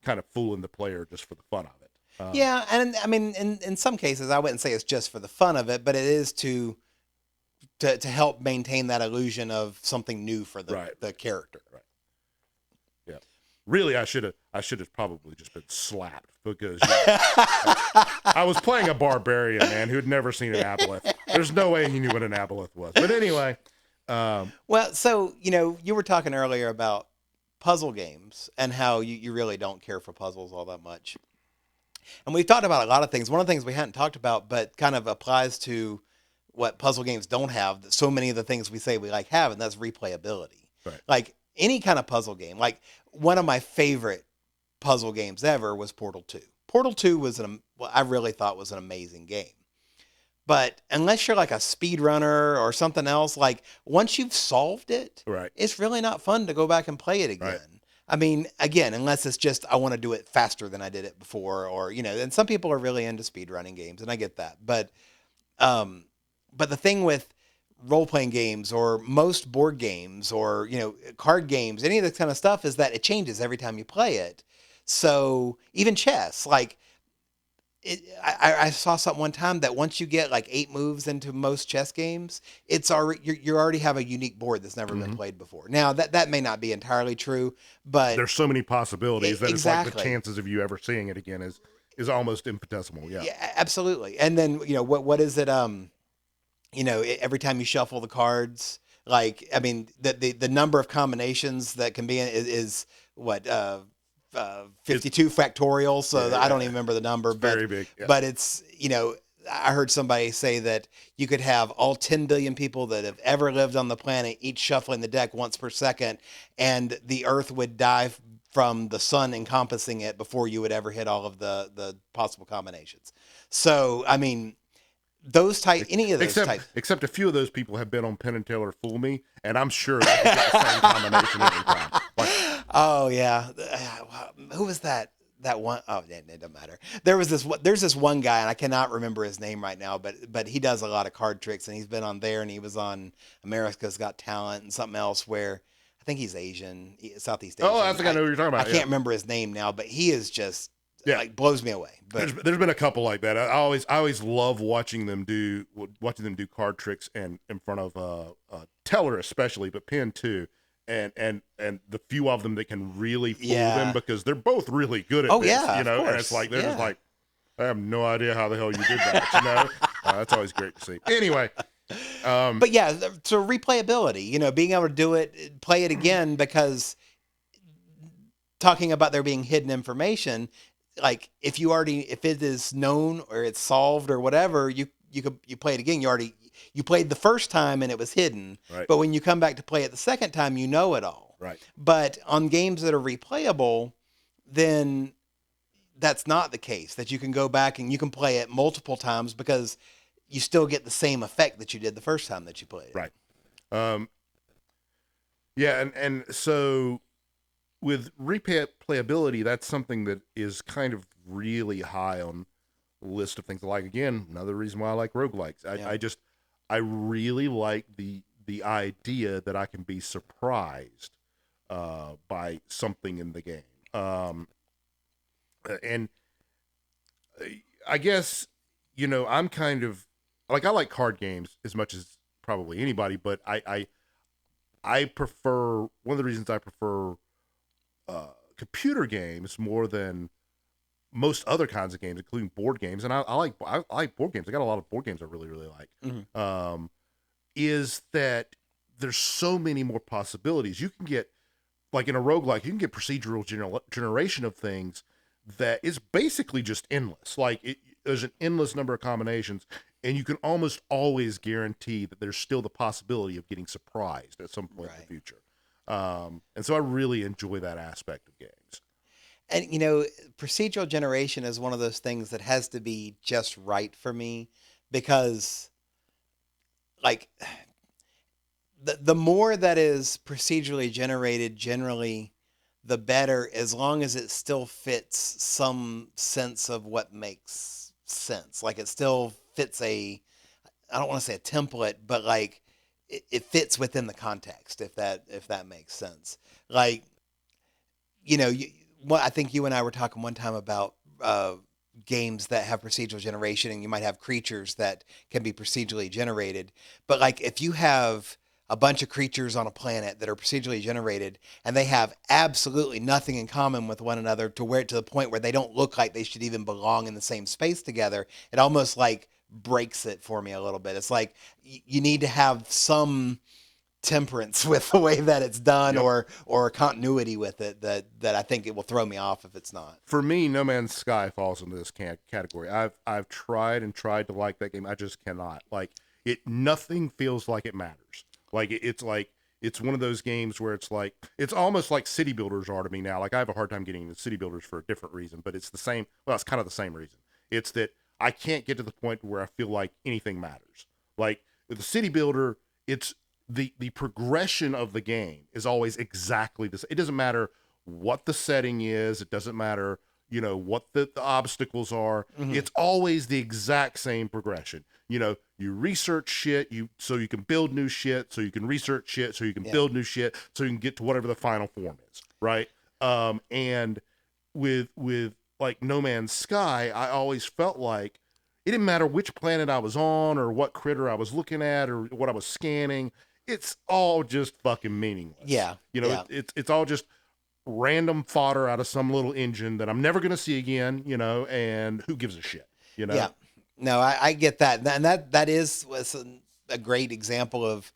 kind of fooling the player just for the fun of it. Yeah, and I mean, in some cases, I wouldn't say it's just for the fun of it, but it is to help maintain that illusion of something new for the character. Right. Yeah. Really, I should have probably just been slapped, because I was playing a barbarian, man, who had never seen an aboleth. There's no way he knew what an aboleth was. But anyway. Well, so you were talking earlier about puzzle games and how you really don't care for puzzles all that much. And we've talked about a lot of things. One of the things we hadn't talked about, but kind of applies to what puzzle games don't have, that so many of the things we say we like have, and that's replayability. Right. Like any kind of puzzle game. Like one of my favorite puzzle games ever was Portal 2. Portal 2 I really thought was an amazing game. But unless you're like a speedrunner or something else, like once you've solved it, it's really not fun to go back and play it again. Right. I mean, again, unless it's just I want to do it faster than I did it before, or and some people are really into speedrunning games, and I get that. But the thing with role-playing games or most board games or card games, any of this kind of stuff, is that it changes every time you play it. So even chess, like. I saw something one time that once you get like 8 moves into most chess games, it's already you already have a unique board that's never been played before. Now that may not be entirely true, but there's so many possibilities that exactly. It's like the chances of you ever seeing it again is almost infinitesimal. Yeah, absolutely. And then what is it? Every time you shuffle the cards, like I mean the number of combinations that can be in is what 52 factorial. So I don't even remember the number, It's but very big. Yeah. but it's, I heard somebody say that you could have all 10 billion people that have ever lived on the planet, each shuffling the deck once per second, and the Earth would die from the sun encompassing it before you would ever hit all of the possible combinations. So, I mean, any of those types. Except a few of those people have been on Penn and Teller Fool Me, and I'm sure they could get the same combination every time. Like, Oh yeah, who was that? That one, oh, it doesn't matter. There's this one guy, and I cannot remember his name right now, but he does a lot of card tricks, and he's been on there, and he was on America's Got Talent and something else where I think he's Asian, Southeast Asian. oh, I think I know who you're talking about. I can't remember his name now, but he is just like blows me away. But There's been a couple like that. I always love watching them do card tricks and in front of Teller especially, but Penn too. And the few of them that can really fool them because they're both really good at this, and it's like they're just like, I have no idea how the hell you did that, that's always great to see. Anyway, but yeah, so replayability, being able to do it, play it again, because talking about there being hidden information, like if it is known or it's solved or whatever, you play it again. You played the first time and it was hidden, right. But when you come back to play it the second time, you know it all. Right. But on games that are replayable, then that's not the case, that you can go back and you can play it multiple times because you still get the same effect that you did the first time that you played it. Right. Yeah. And so with replayability, that's something that is kind of really high on the list of things I like. Again, another reason why I like roguelikes. I really like the idea that I can be surprised by something in the game. And I guess, I'm kind of like, I like card games as much as probably anybody, but I prefer, one of the reasons I prefer computer games more than most other kinds of games, including board games, and I like board games. I got a lot of board games I really, really like. Mm-hmm. Is that there's so many more possibilities. You can get, like in a roguelike, you can get procedural generation of things that is basically just endless. Like there's an endless number of combinations, and you can almost always guarantee that there's still the possibility of getting surprised at some point in the future. And so I really enjoy that aspect of games. And, procedural generation is one of those things that has to be just right for me, because, like, the more that is procedurally generated, generally, the better, as long as it still fits some sense of what makes sense. Like, it still fits I don't want to say a template, but, like, it fits within the context, if that makes sense. Like, I think you and I were talking one time about games that have procedural generation, and you might have creatures that can be procedurally generated. But like, if you have a bunch of creatures on a planet that are procedurally generated and they have absolutely nothing in common with one another to the point where they don't look like they should even belong in the same space together, it almost like breaks it for me a little bit. It's like you need to have some temperance with the way that it's done, or continuity with it that I think it will throw me off if it's not. For me, No Man's Sky falls into this category. I've tried to like that game. I just cannot. Like nothing feels like it matters. Like it's one of those games where it's almost like city builders are to me now. Like I have a hard time getting into city builders for a different reason, but it's the same. Well, it's kind of the same reason. It's that I can't get to the point where I feel like anything matters. Like with the city builder, it's the progression of the game is always exactly the same. It doesn't matter what the setting is. It doesn't matter, what the obstacles are. Mm-hmm. It's always the exact same progression. You research shit, so you can build new shit, so you can research shit, so you can build new shit, so you can get to whatever the final form is, right? And with like No Man's Sky, I always felt like it didn't matter which planet I was on or what critter I was looking at or what I was scanning. It's all just fucking meaningless. Yeah. It's all just random fodder out of some little engine that I'm never going to see again, and who gives a shit, Yeah. No, I get that. And that was a great example of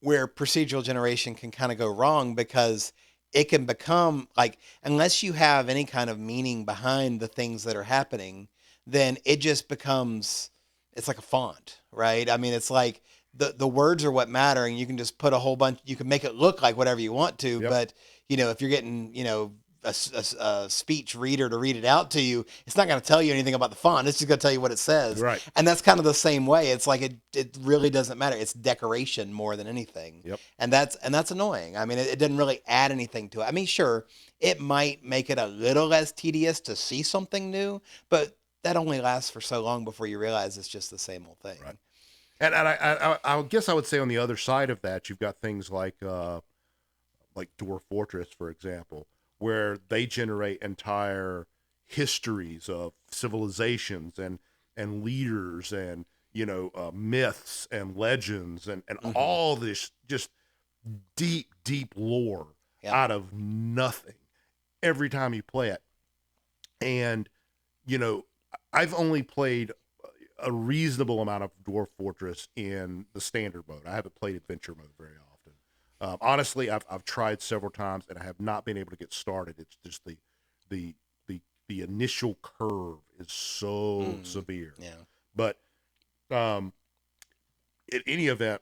where procedural generation can kind of go wrong, because it can become like, unless you have any kind of meaning behind the things that are happening, then it just becomes, it's like a font, right? I mean, it's like the words are what matter, and you can just put a whole bunch, you can make it look like whatever you want to, Yep. but if you're getting, a speech reader to read it out to you, it's not going to tell you anything about the font. It's just going to tell you what it says. Right. And that's kind of the same way. It's like it really doesn't matter. It's decoration more than anything. Yep. And that's annoying. I mean, it didn't really add anything to it. I mean, sure, it might make it a little less tedious to see something new, but that only lasts for so long before you realize it's just the same old thing. Right. And I guess I would say on the other side of that, you've got things like Dwarf Fortress, for example, where they generate entire histories of civilizations and leaders and myths and legends and all this just deep lore out of nothing every time you play it. And I've only played a reasonable amount of Dwarf Fortress in the standard mode. I haven't played adventure mode very often. Honestly, I've tried several times and I have not been able to get started. It's just the initial curve is so severe. Yeah. But in any event,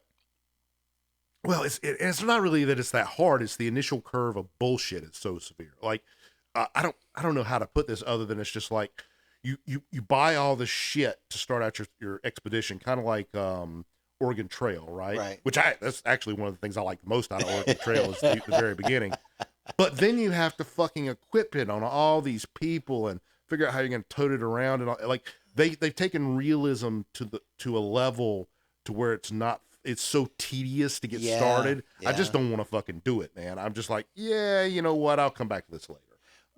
well, it's not really that it's that hard. It's the initial curve of bullshit is so severe. Like I don't know how to put this other than it's just like you buy all this shit to start out your expedition, kind of like Oregon Trail, right? Right. That's actually one of the things I like most out of Oregon Trail is the very beginning. But then you have to fucking equip it on all these people and figure out how you're going to tote it around and all. Like they've taken realism to a level to where it's so tedious to get started. Yeah. I just don't want to fucking do it, man. I'm just like, yeah, you know what? I'll come back to this later.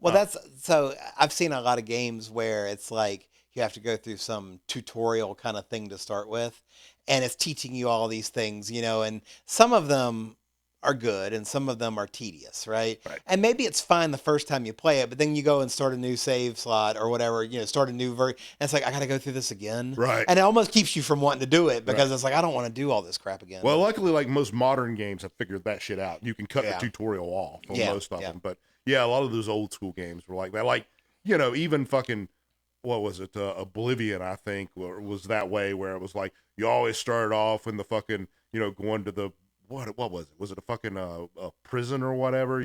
Well, so I've seen a lot of games where it's like you have to go through some tutorial kind of thing to start with, and it's teaching you all these things, and some of them are good and some of them are tedious, right? And maybe it's fine the first time you play it, but then you go and start a new save slot or whatever, start a new version, and it's like, I got to go through this again. Right. And it almost keeps you from wanting to do it because it's like, I don't want to do all this crap again. Well, luckily, like most modern games have figured that shit out. You can cut the tutorial off on most of them. But yeah, a lot of those old school games were like that. Like, even fucking, what was it? Oblivion, I think, was that way where it was like, you always started off in the fucking, going to the, what was it? Was it a fucking a prison or whatever?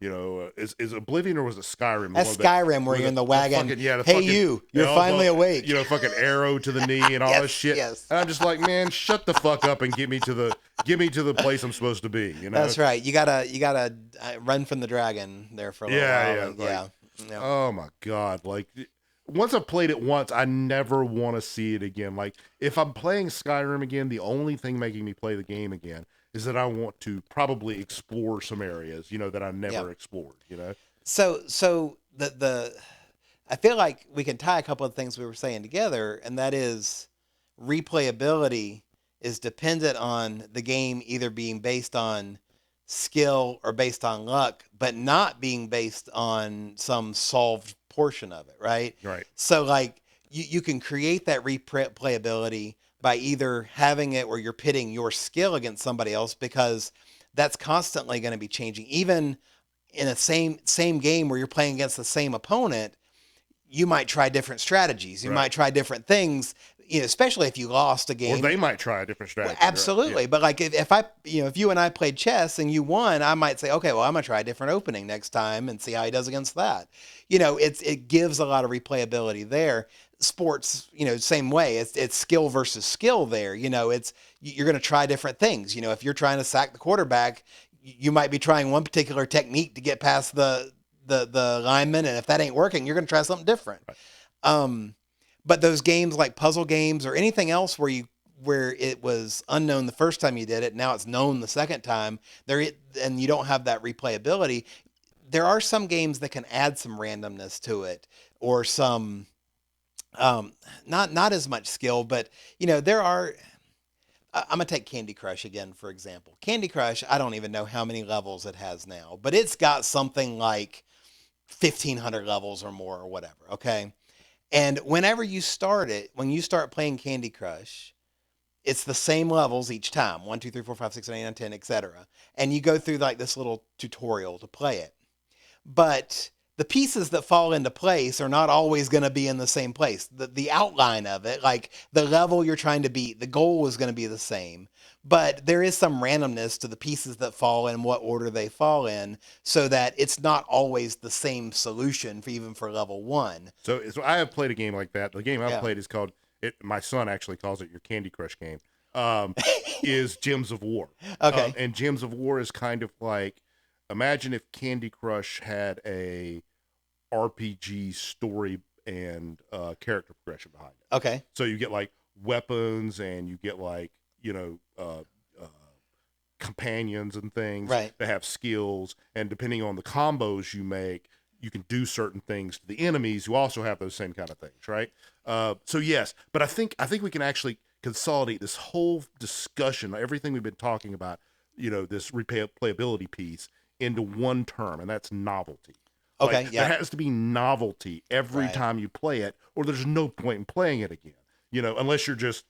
Is Oblivion or was it Skyrim? That's Skyrim where you're in the wagon. You're finally awake. Fucking arrow to the knee and all this shit. Yes. And I'm just like, man, shut the fuck up and get me to the place I'm supposed to be. That's right. You gotta run from the dragon there for a little while. Yeah. Oh my god! Like, once I've played it once, I never want to see it again. Like, if I'm playing Skyrim again, the only thing making me play the game again is that I want to probably explore some areas, that I never explored, So the I feel like we can tie a couple of things we were saying together, and that is replayability is dependent on the game either being based on skill or based on luck, but not being based on some solved portion of it, right? Right. So like you can create that replayability by either having it where you're pitting your skill against somebody else, because that's constantly going to be changing. Even in a same game where you're playing against the same opponent, you might try different strategies. You might try different things, especially if you lost a game. Or they might try a different strategy. Well, absolutely. Right? Yeah. But like if you and I played chess and you won, I might say, okay, well, I'm going to try a different opening next time and see how he does against that. It gives a lot of replayability there. Sports, same way. It's skill versus skill there. You're going to try different things. If you're trying to sack the quarterback, you might be trying one particular technique to get past the lineman, and if that ain't working, you're going to try something different. Right. But those games like puzzle games or anything else where it was unknown the first time you did it, now it's known the second time, and you don't have that replayability. There are some games that can add some randomness to it, or some not as much skill, but there are. I'm gonna take Candy Crush again, for example. Candy Crush, I don't even know how many levels it has now, but it's got something like 1,500 levels or more or whatever. Okay. And whenever you start it, when you start playing Candy Crush, it's the same levels each time, 1, 2, 3, 4, 5, 6, 7, 8, 9, 10, etc. And you go through like this little tutorial to play it. But the pieces that fall into place are not always going to be in the same place. The outline of it, like the level you're trying to beat, the goal is going to be the same. But there is some randomness to the pieces that fall in what order they fall in, so that it's not always the same solution for even for level 1. So I have played a game like that. The game I've Yeah. played is called my son actually calls it your Candy Crush game. Is Gems of War. Okay. And Gems of War is kind of like, imagine if Candy Crush had a RPG story and character progression behind it. Okay. So you get like weapons and you get like, companions and things Right. that have skills, and depending on the combos you make, you can do certain things to the enemies who also have those same kind of things, right? So yes, but I think we can actually consolidate this whole discussion, everything we've been talking about, this replayability piece, into one term, and that's novelty. Okay. Like, Yeah. there has to be novelty every Right. time you play it, or there's no point in playing it again. Unless you're just,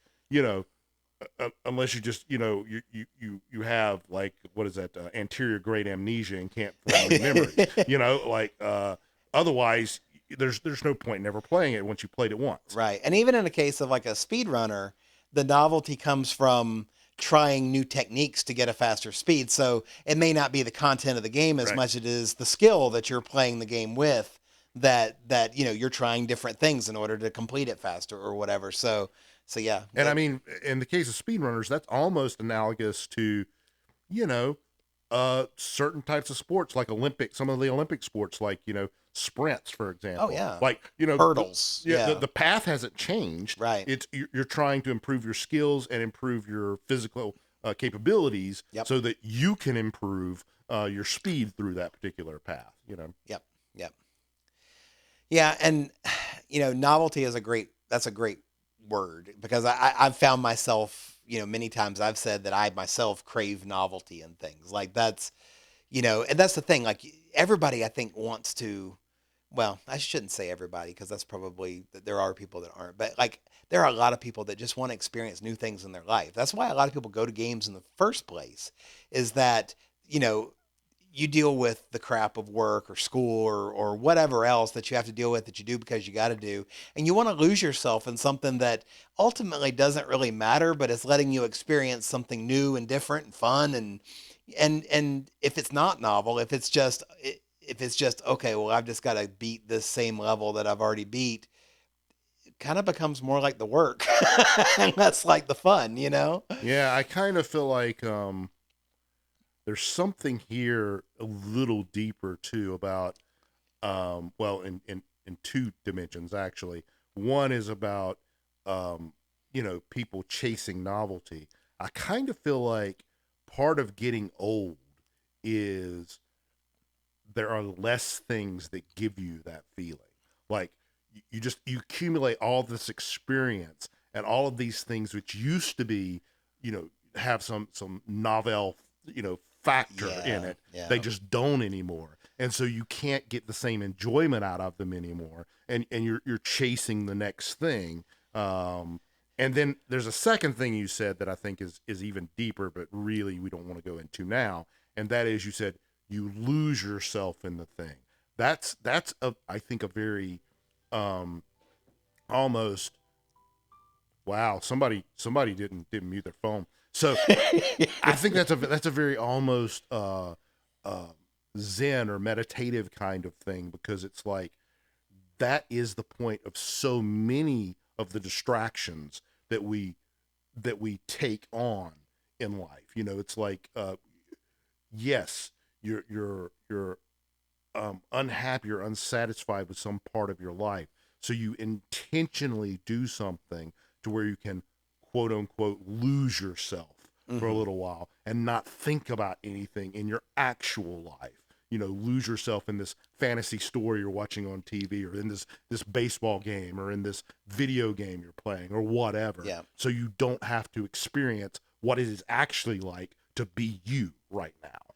unless you just, you have like, what is that, anterior grade amnesia and can't form new memories. Otherwise there's no point in ever playing it once you played it once. Right. And even in a case of like a speedrunner, the novelty comes from trying new techniques to get a faster speed. So it may not be the content of the game as Right. much as it is the skill that you're playing the game with, that you're trying different things in order to complete it faster or whatever. So yeah. And I mean, in the case of speedrunners, that's almost analogous to, certain types of sports, like some of the Olympic sports, like, sprints, for example. Oh, yeah. Like, Hurdles. Yeah. The path hasn't changed. Right. You're trying to improve your skills and improve your physical capabilities. Yep. So that you can improve your speed through that particular path, Yep. Yep. Yeah. And, novelty is a great word, because I've found myself, many times I've said that I myself crave novelty in things like that's, and that's the thing, like everybody I think wants to, well, I shouldn't say everybody, because that's probably, there are people that aren't, but like there are a lot of people that just want to experience new things in their life. That's why a lot of people go to games in the first place, is that, you deal with the crap of work or school or whatever else that you have to deal with, that you do because you got to do. And you want to lose yourself in something that ultimately doesn't really matter, but it's letting you experience something new and different and fun. And if it's not novel, if it's just, okay, well, I've just got to beat this same level that I've already beat, it kind of becomes more like the work. And that's like the fun, Yeah, I kind of feel like there's something here a little deeper too about in two dimensions actually. One is about people chasing novelty. I kind of feel like part of getting old is there are less things that give you that feeling. Like you accumulate all this experience and all of these things which used to be, have some novel, factor in it. Yeah. They just don't anymore. And so you can't get the same enjoyment out of them anymore. And you're chasing the next thing. And then there's a second thing you said that I think is even deeper, but really we don't want to go into now. And that is, you said you lose yourself in the thing. That's I think a very almost, wow, somebody didn't mute their phone. So I think that's a very almost Zen or meditative kind of thing, because it's like that is the point of so many of the distractions that we take on in life. It's like yes, you're unhappy or unsatisfied with some part of your life, so you intentionally do something to where you can, quote unquote, lose yourself for a little while and not think about anything in your actual life. Lose yourself in this fantasy story you're watching on TV, or in this baseball game, or in this video game you're playing, or whatever. Yeah. So you don't have to experience what it is actually like to be you right now.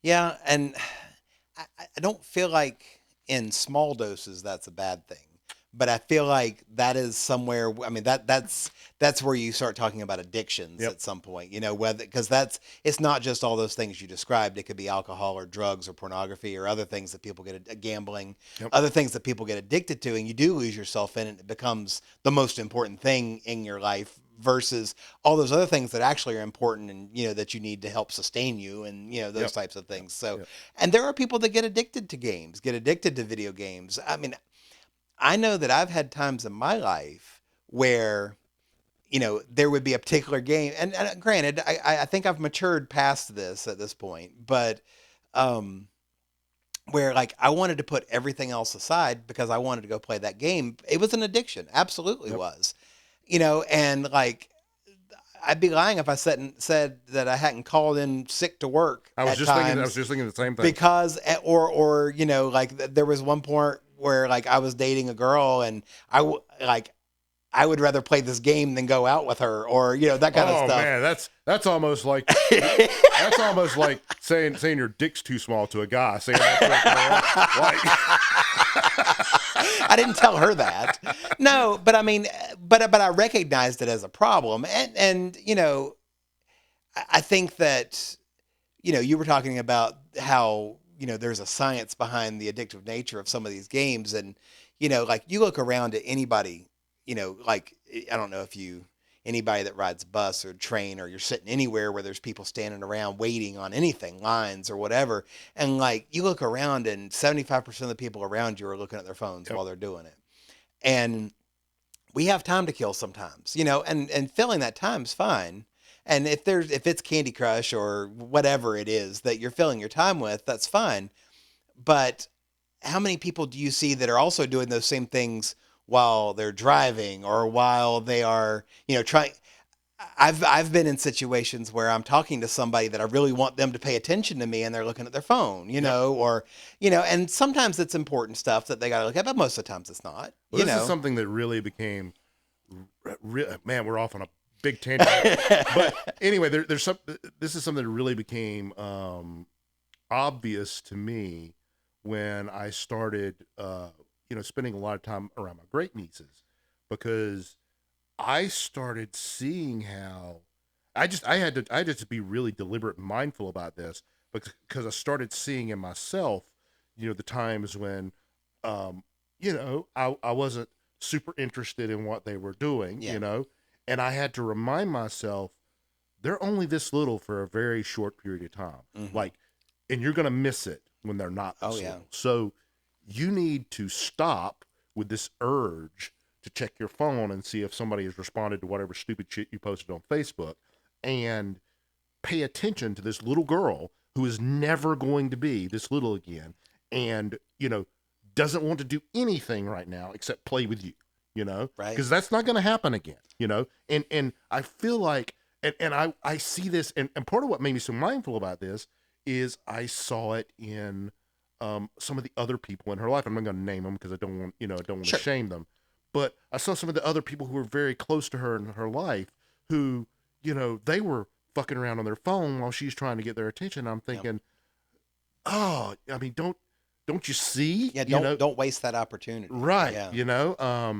Yeah, and I don't feel like in small doses that's a bad thing. but I feel like that is somewhere. I mean, that's where you start talking about addictions Yep. at some point, whether, because it's not just all those things you described. It could be alcohol or drugs or pornography or other things that people get, gambling, Yep. other things that people get addicted to, and you do lose yourself in it. It becomes the most important thing in your life versus all those other things that actually are important and, that you need to help sustain you and, those Yep. types of things. So, Yep. and there are people that get addicted to games, get addicted to video games. I mean, I know that I've had times in my life where, there would be a particular game, and granted, I think I've matured past this at this point, but um, where like I wanted to put everything else aside because I wanted to go play that game. It was an addiction, absolutely Yep. was, and like I'd be lying if I said that I hadn't called in sick to work I was at just thinking. I times was just thinking the same thing. because or like there was one point where like I was dating a girl and I would rather play this game than go out with her or that kind of Oh stuff. man, that's almost like that's almost like saying your dick's too small to a guy. Saying that to a girl. I didn't tell her that. No, but I mean, but I recognized it as a problem, and I think that you were talking about how there's a science behind the addictive nature of some of these games, and like you look around at anybody, like I don't know if anybody that rides bus or train or you're sitting anywhere where there's people standing around waiting on anything, lines or whatever, and like you look around and 75% of the people around you are looking at their phones Yep. while they're doing it, and we have time to kill sometimes, and filling that time's fine. And if it's Candy Crush or whatever it is that you're filling your time with, that's fine. But how many people do you see that are also doing those same things while they're driving or while they are, trying? I've been in situations where I'm talking to somebody that I really want them to pay attention to me and they're looking at their phone, or, and sometimes it's important stuff that they got to look at, but most of the times it's not, Well, this is something that really became. Man, we're off on a big tangent. But anyway, there's some. This is something that really became obvious to me when I started, spending a lot of time around my great nieces, because I started seeing how I had to be really deliberate and mindful about this because I started seeing in myself, the times when, I wasn't super interested in what they were doing, Yeah. and I had to remind myself they're only this little for a very short period of time. Mhm. Like, and you're going to miss it when they're not this Oh, yeah. little. So you need to stop with this urge to check your phone and see if somebody has responded to whatever stupid shit you posted on Facebook, and pay attention to this little girl who is never going to be this little again, and doesn't want to do anything right now except play with you, Right. because that's not going to happen again, and I feel like, and I see this, and part of what made me so mindful about this is I saw it in some of the other people in her life. I'm not going to name them because I don't want to Sure. shame them, but I saw some of the other people who were very close to her in her life who, they were fucking around on their phone while she's trying to get their attention. I'm thinking, oh, I mean, don't you see? Yeah. Don't waste that opportunity. Right. Yeah.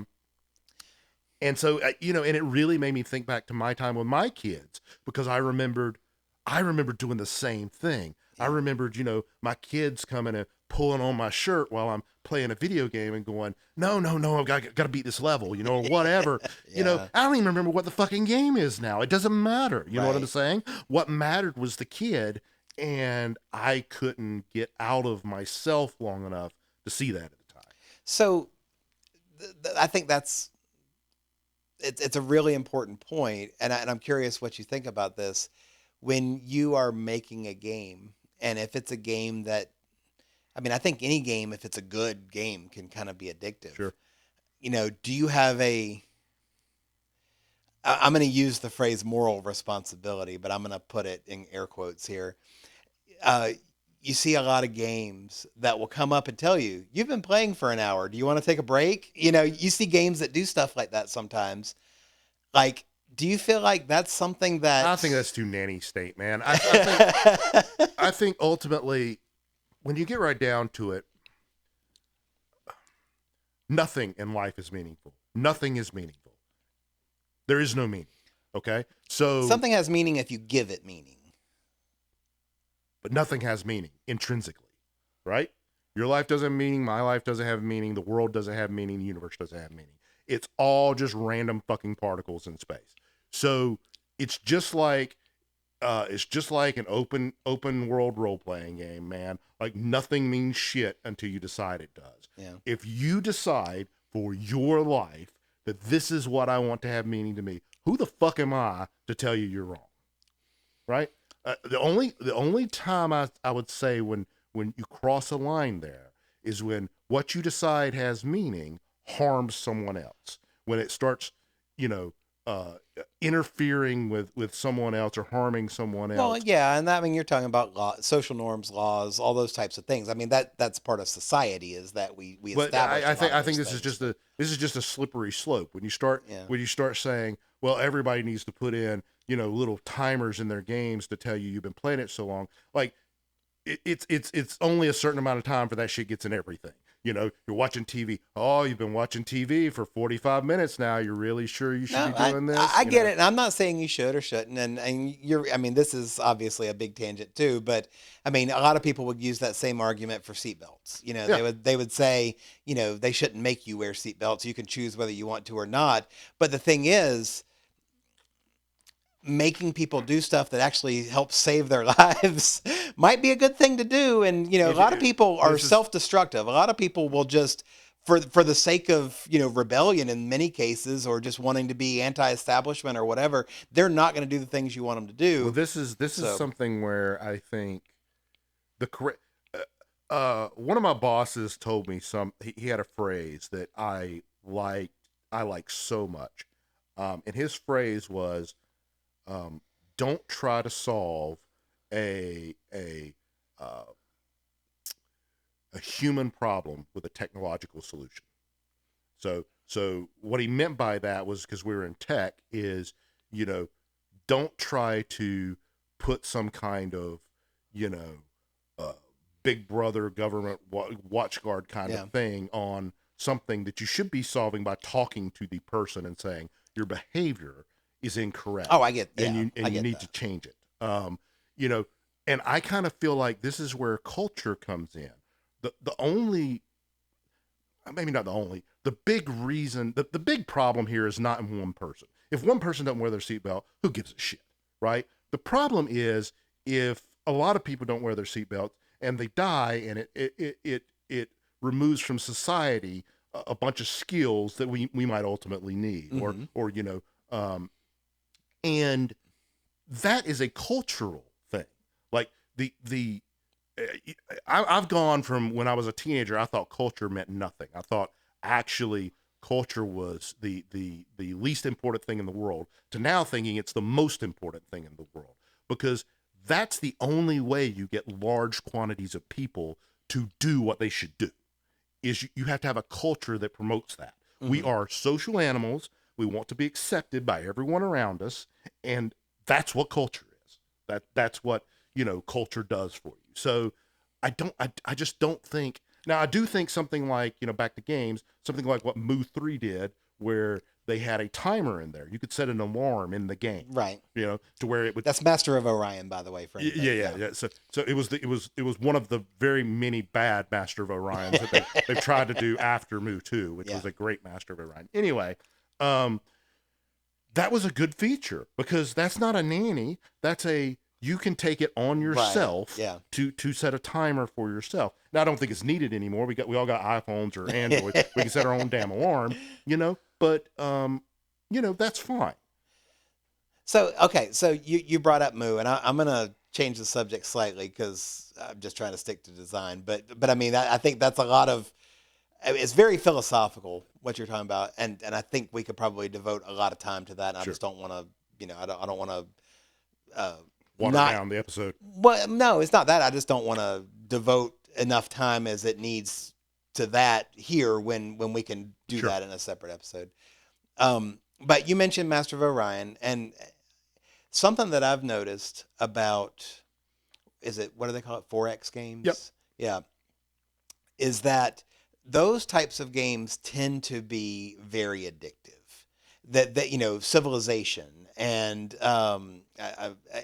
And so, and it really made me think back to my time with my kids, because I remembered doing the same thing. I remembered, my kids coming and pulling on my shirt while I'm playing a video game and going, no, I've got to beat this level, or whatever. Yeah. I don't even remember what the fucking game is now. It doesn't matter. You know what I'm Right. saying? What mattered was the kid, and I couldn't get out of myself long enough to see that at the time. So I think it's a really important point, and I'm curious what you think about this. When you are making a game, and if it's a game that, I mean, I think any game, if it's a good game, can kind of be addictive. Sure. Do you have I'm going to use the phrase moral responsibility, but I'm going to put it in air quotes here. Uh, you see a lot of games that will come up and tell you, you've been playing for an hour. Do you want to take a break? You see games that do stuff like that sometimes. Like, do you feel like that's something that I think that's too nanny state, man. I think ultimately, when you get right down to it, Nothing in life is meaningful. Nothing is meaningful. There is no meaning. Okay? So Something has meaning if you give it meaning. but nothing has meaning intrinsically, right? Your life doesn't have meaning, my life doesn't have meaning, the world doesn't have meaning, the universe doesn't have meaning. It's all just random fucking particles in space. So it's just like an open world role playing game, man. Like nothing means shit until you decide it does. Yeah. If you decide for your life that this is what I want to have meaning to me, who the fuck am I to tell you you're wrong? Right? The only time I would say when you cross a line there is when what you decide has meaning harms someone else. When it starts, interfering with someone else or harming someone else. Well, yeah, and that, I mean, you're talking about social norms, laws, all those types of things. I mean, that's part of society, is that we But establish. I think this is just a slippery slope when you start saying, well, everybody needs to put in little timers in their games to tell you've been playing it so long. Like it's only a certain amount of time for that shit gets in everything. You're watching TV. Oh, you've been watching TV for 45 minutes now. You're really sure you should be doing this? I get it. And I'm not saying you should or shouldn't. And I mean, this is obviously a big tangent too, but I mean, a lot of people would use that same argument for seatbelts. They would say, they shouldn't make you wear seatbelts. You can choose whether you want to or not. But the thing is, making people do stuff that actually helps save their lives might be a good thing to do. And, a lot of people are self-destructive. A lot of people will just, for the sake of, rebellion in many cases, or just wanting to be anti-establishment or whatever, they're not going to do the things you want them to do. Well, this is something where I think the correct, one of my bosses told me he had a phrase that I like so much. And his phrase was, don't try to solve a human problem with a technological solution. So what he meant by that was, because we were in tech, is don't try to put some kind of big brother government watchguard kind of thing on something that you should be solving by talking to the person and saying your behavior is incorrect. Oh, I get, yeah, and you need to change it. And I kind of feel like this is where culture comes in. The only, maybe not the only, the big reason, the big problem here is not in one person. If one person doesn't wear their seatbelt, who gives a shit, right? The problem is if a lot of people don't wear their seatbelts and they die, and it removes from society a bunch of skills that we might ultimately need, mm-hmm. or and that is a cultural thing. Like I've gone from when I was a teenager, I thought culture meant nothing. I thought actually culture was the least important thing in the world, to now thinking it's the most important thing in the world, because that's the only way you get large quantities of people to do what they should do, is you have to have a culture that promotes that. Mm-hmm. We are social animals. We want to be accepted by everyone around us, and that's what culture is. That's what culture does for you. So I just don't think. Now I do think something like back to games, something like what Mu 3 did, where they had a timer in there. You could set an alarm in the game, right? To where it would. That's Master of Orion, by the way. For yeah. So it was one of the very many bad Master of Orions that they've tried to do after Mu 2, which was a great Master of Orion. Anyway. That was a good feature, because that's not a nanny. That's you can take it on yourself, to set a timer for yourself. Now I don't think it's needed anymore. We all got iPhones or Android. We can set our own damn alarm, but that's fine. So okay, so you brought up Mu, and I'm gonna change the subject slightly because I'm just trying to stick to design. But I mean, I think that's a lot of. It's very philosophical what you're talking about, and I think we could probably devote a lot of time to that. And I just don't want to, I don't want to water down the episode. Well, no, it's not that. I just don't want to devote enough time as it needs to that here when we can do that in a separate episode. But you mentioned Master of Orion, and something that I've noticed about, what do they call it? 4X games? Yep. Yeah. Is that those types of games tend to be very addictive. That Civilization and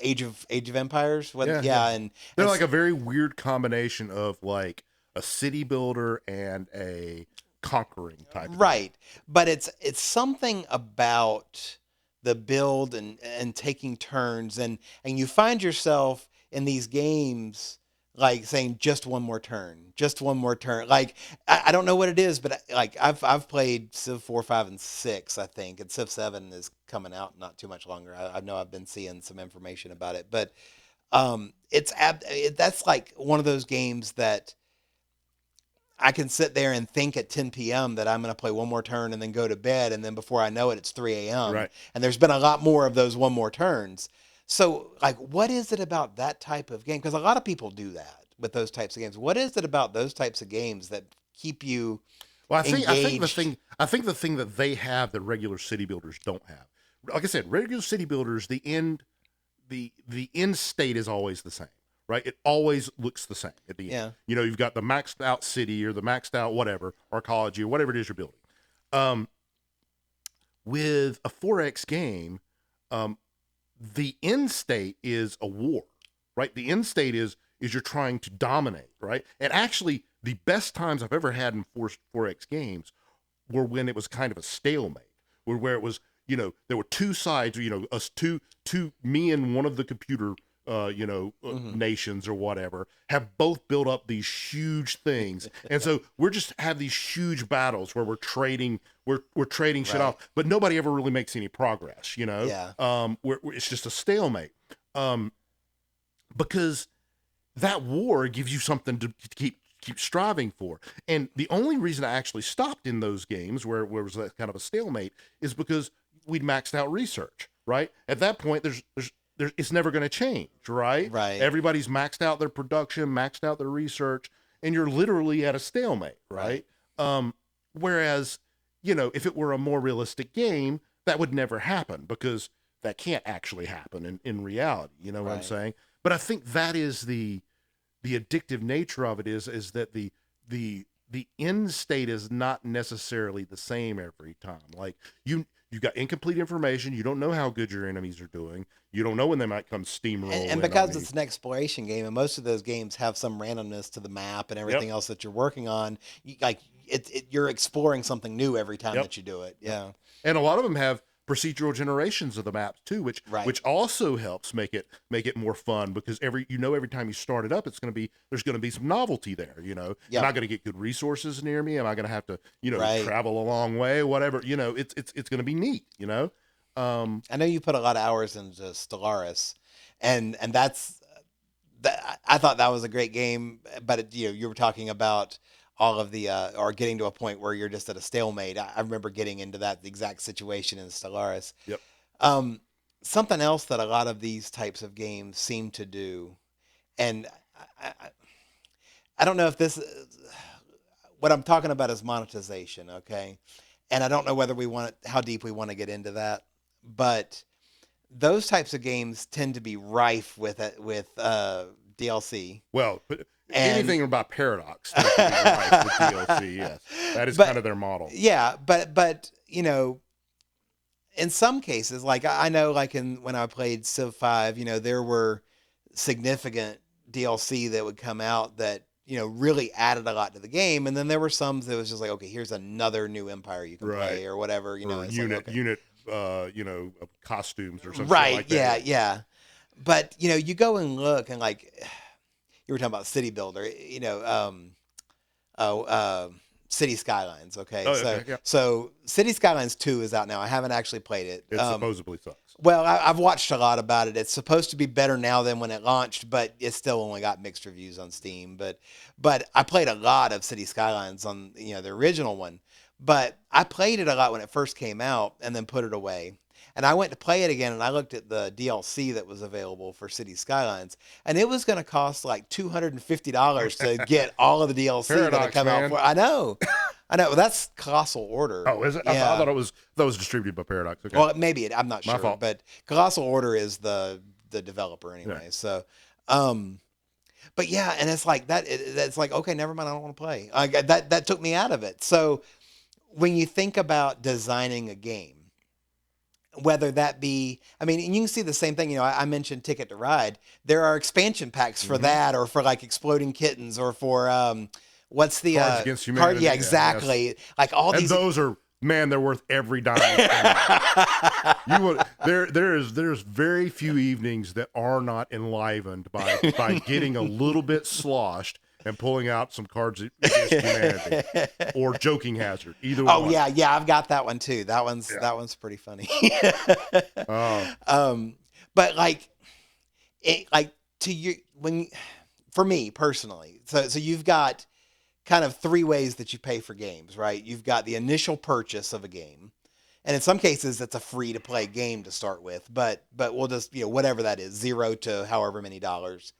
Age of Empires. And they're like a very weird combination of like a city builder and a conquering type of right. But it's something about the build and taking turns, and you find yourself in these games like saying just one more turn. Like I don't know what it is, but like I've played Civ 4, 5, and 6, I think, and Civ 7 is coming out not too much longer. I know I've been seeing some information about it, but that's like one of those games that I can sit there and think at 10 p.m. that I'm going to play one more turn and then go to bed, and then before I know it, it's 3 a.m. Right. And there's been a lot more of those one more turns. So, like, what is it about that type of game? Because a lot of people do that with those types of games. What is it about those types of games that keep you engaged? I think the thing that they have that regular city builders don't have. Like I said, regular city builders, the end state is always the same, right? It always looks the same at the end. Yeah. You know, you've got the maxed out city or the maxed out whatever, arcology or whatever it is you're building. With a 4X game, the end state is a war, right? The end state is you're trying to dominate, right? And actually, the best times I've ever had in 4X games were when it was kind of a stalemate, where it was, you know, there were two sides, you know, us two, me and one of the computer, nations or whatever, have both built up these huge things, and so we're just have these huge battles where we're trading shit off, but nobody ever really makes any progress, you know. Yeah. It's just a stalemate, because that war gives you something to keep striving for. And the only reason I actually stopped in those games where it was that kind of a stalemate is because we'd maxed out research, right? At that point, there's it's never going to change, right? Right. Everybody's maxed out their production, maxed out their research, and you're literally at a stalemate, right? Whereas, you know, if it were a more realistic game, that would never happen because that can't actually happen in reality. You know what I'm saying? But I think that is the addictive nature of it is that the end state is not necessarily the same every time. Like you've got incomplete information. You don't know how good your enemies are doing. You don't know when they might come steamroll. And because it's an exploration game, and most of those games have some randomness to the map and everything else that you're working on, you're exploring something new every time that you do it. Yeah. And a lot of them have procedural generations of the maps too, which also helps make it more fun because every time you start it up, there's going to be some novelty there. You know, am I going to get good resources near me? Am I going to have to travel a long way? Whatever. You know, it's going to be neat. You know, I know you put a lot of hours into Stellaris, and that's that. I thought that was a great game, but you were talking about all of the or getting to a point where you're just at a stalemate. I remember getting into that exact situation in Stellaris. Yep. Something else that a lot of these types of games seem to do, and I don't know if this what I'm talking about is monetization, okay? And I don't know whether how deep we want to get into that, but those types of games tend to be rife with DLC. Well, anything about Paradox tends to be rife with DLC, yes. That is kind of their model. Yeah, but in some cases, like I know, like when I played Civ 5, there were significant DLC that would come out that really added a lot to the game, and then there were some that was just like, okay, here's another new empire you can play or whatever, or unit costumes or something like that. Right, yeah. But you go and look, and like you were talking about City Builder, City Skylines. Okay, so City Skylines 2 is out now. I haven't actually played it. It supposedly sucks. Well, I've watched a lot about it. It's supposed to be better now than when it launched, but it's still only got mixed reviews on Steam. But I played a lot of City Skylines on the original one. But I played it a lot when it first came out and then put it away. And I went to play it again, and I looked at the DLC that was available for City Skylines, and it was going to cost like $250 to get all of the DLC Paradox, that had come out for. I know. Well, that's Colossal Order. Oh, is it? Yeah. I thought it was distributed by Paradox. Okay. Well, maybe I'm not sure, fault. but Colossal Order is the developer anyway. Yeah. So, But yeah, and it's like that. That's like, okay, never mind. I don't want to play. That took me out of it. So when you think about designing a game, whether that be, I mean, and you can see the same thing. I mentioned Ticket to Ride. There are expansion packs for that, or for like Exploding Kittens, or for what's the Cards Against card? Humanity. Yeah, Yes. exactly. Like all And these. those are, man, they're worth every dime. You would there's very few evenings that are not enlivened by getting a little bit sloshed and pulling out some Cards Against Humanity or Joking Hazard. Either one. Oh yeah, I've got that one too. That one's pretty funny. Oh. But like it, like to you when for me personally, so you've got kind of three ways that you pay for games, right? You've got the initial purchase of a game. And in some cases, it's a free to play game to start with, but we'll just, whatever that is, $0 to however many dollars.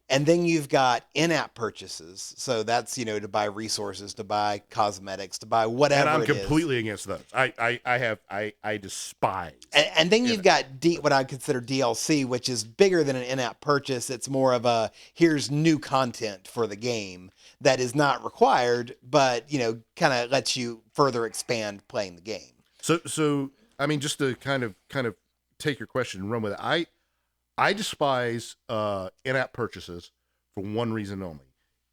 And then you've got in-app purchases. So that's, to buy resources, to buy cosmetics, to buy whatever And I'm it is. completely against those. I despise. And then you've got what I consider DLC, which is bigger than an in-app purchase. It's more of a, here's new content for the game that is not required, but, kind of lets you further expand playing the game. So I mean, just to kind of take your question and run with it, I despise in-app purchases for one reason only.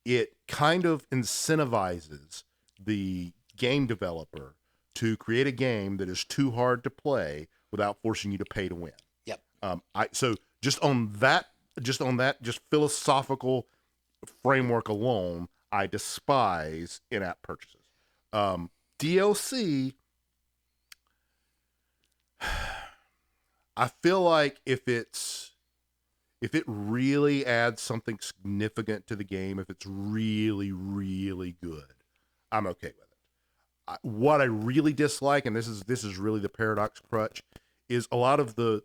It kind of incentivizes the game developer to create a game that is too hard to play without forcing you to pay to win. Yep. So just on that philosophical framework alone, I despise in-app purchases. DLC, I feel like if it really adds something significant to the game, if it's really, really good, I'm okay with it. What I really dislike, and this is really the paradox crutch, is a lot of the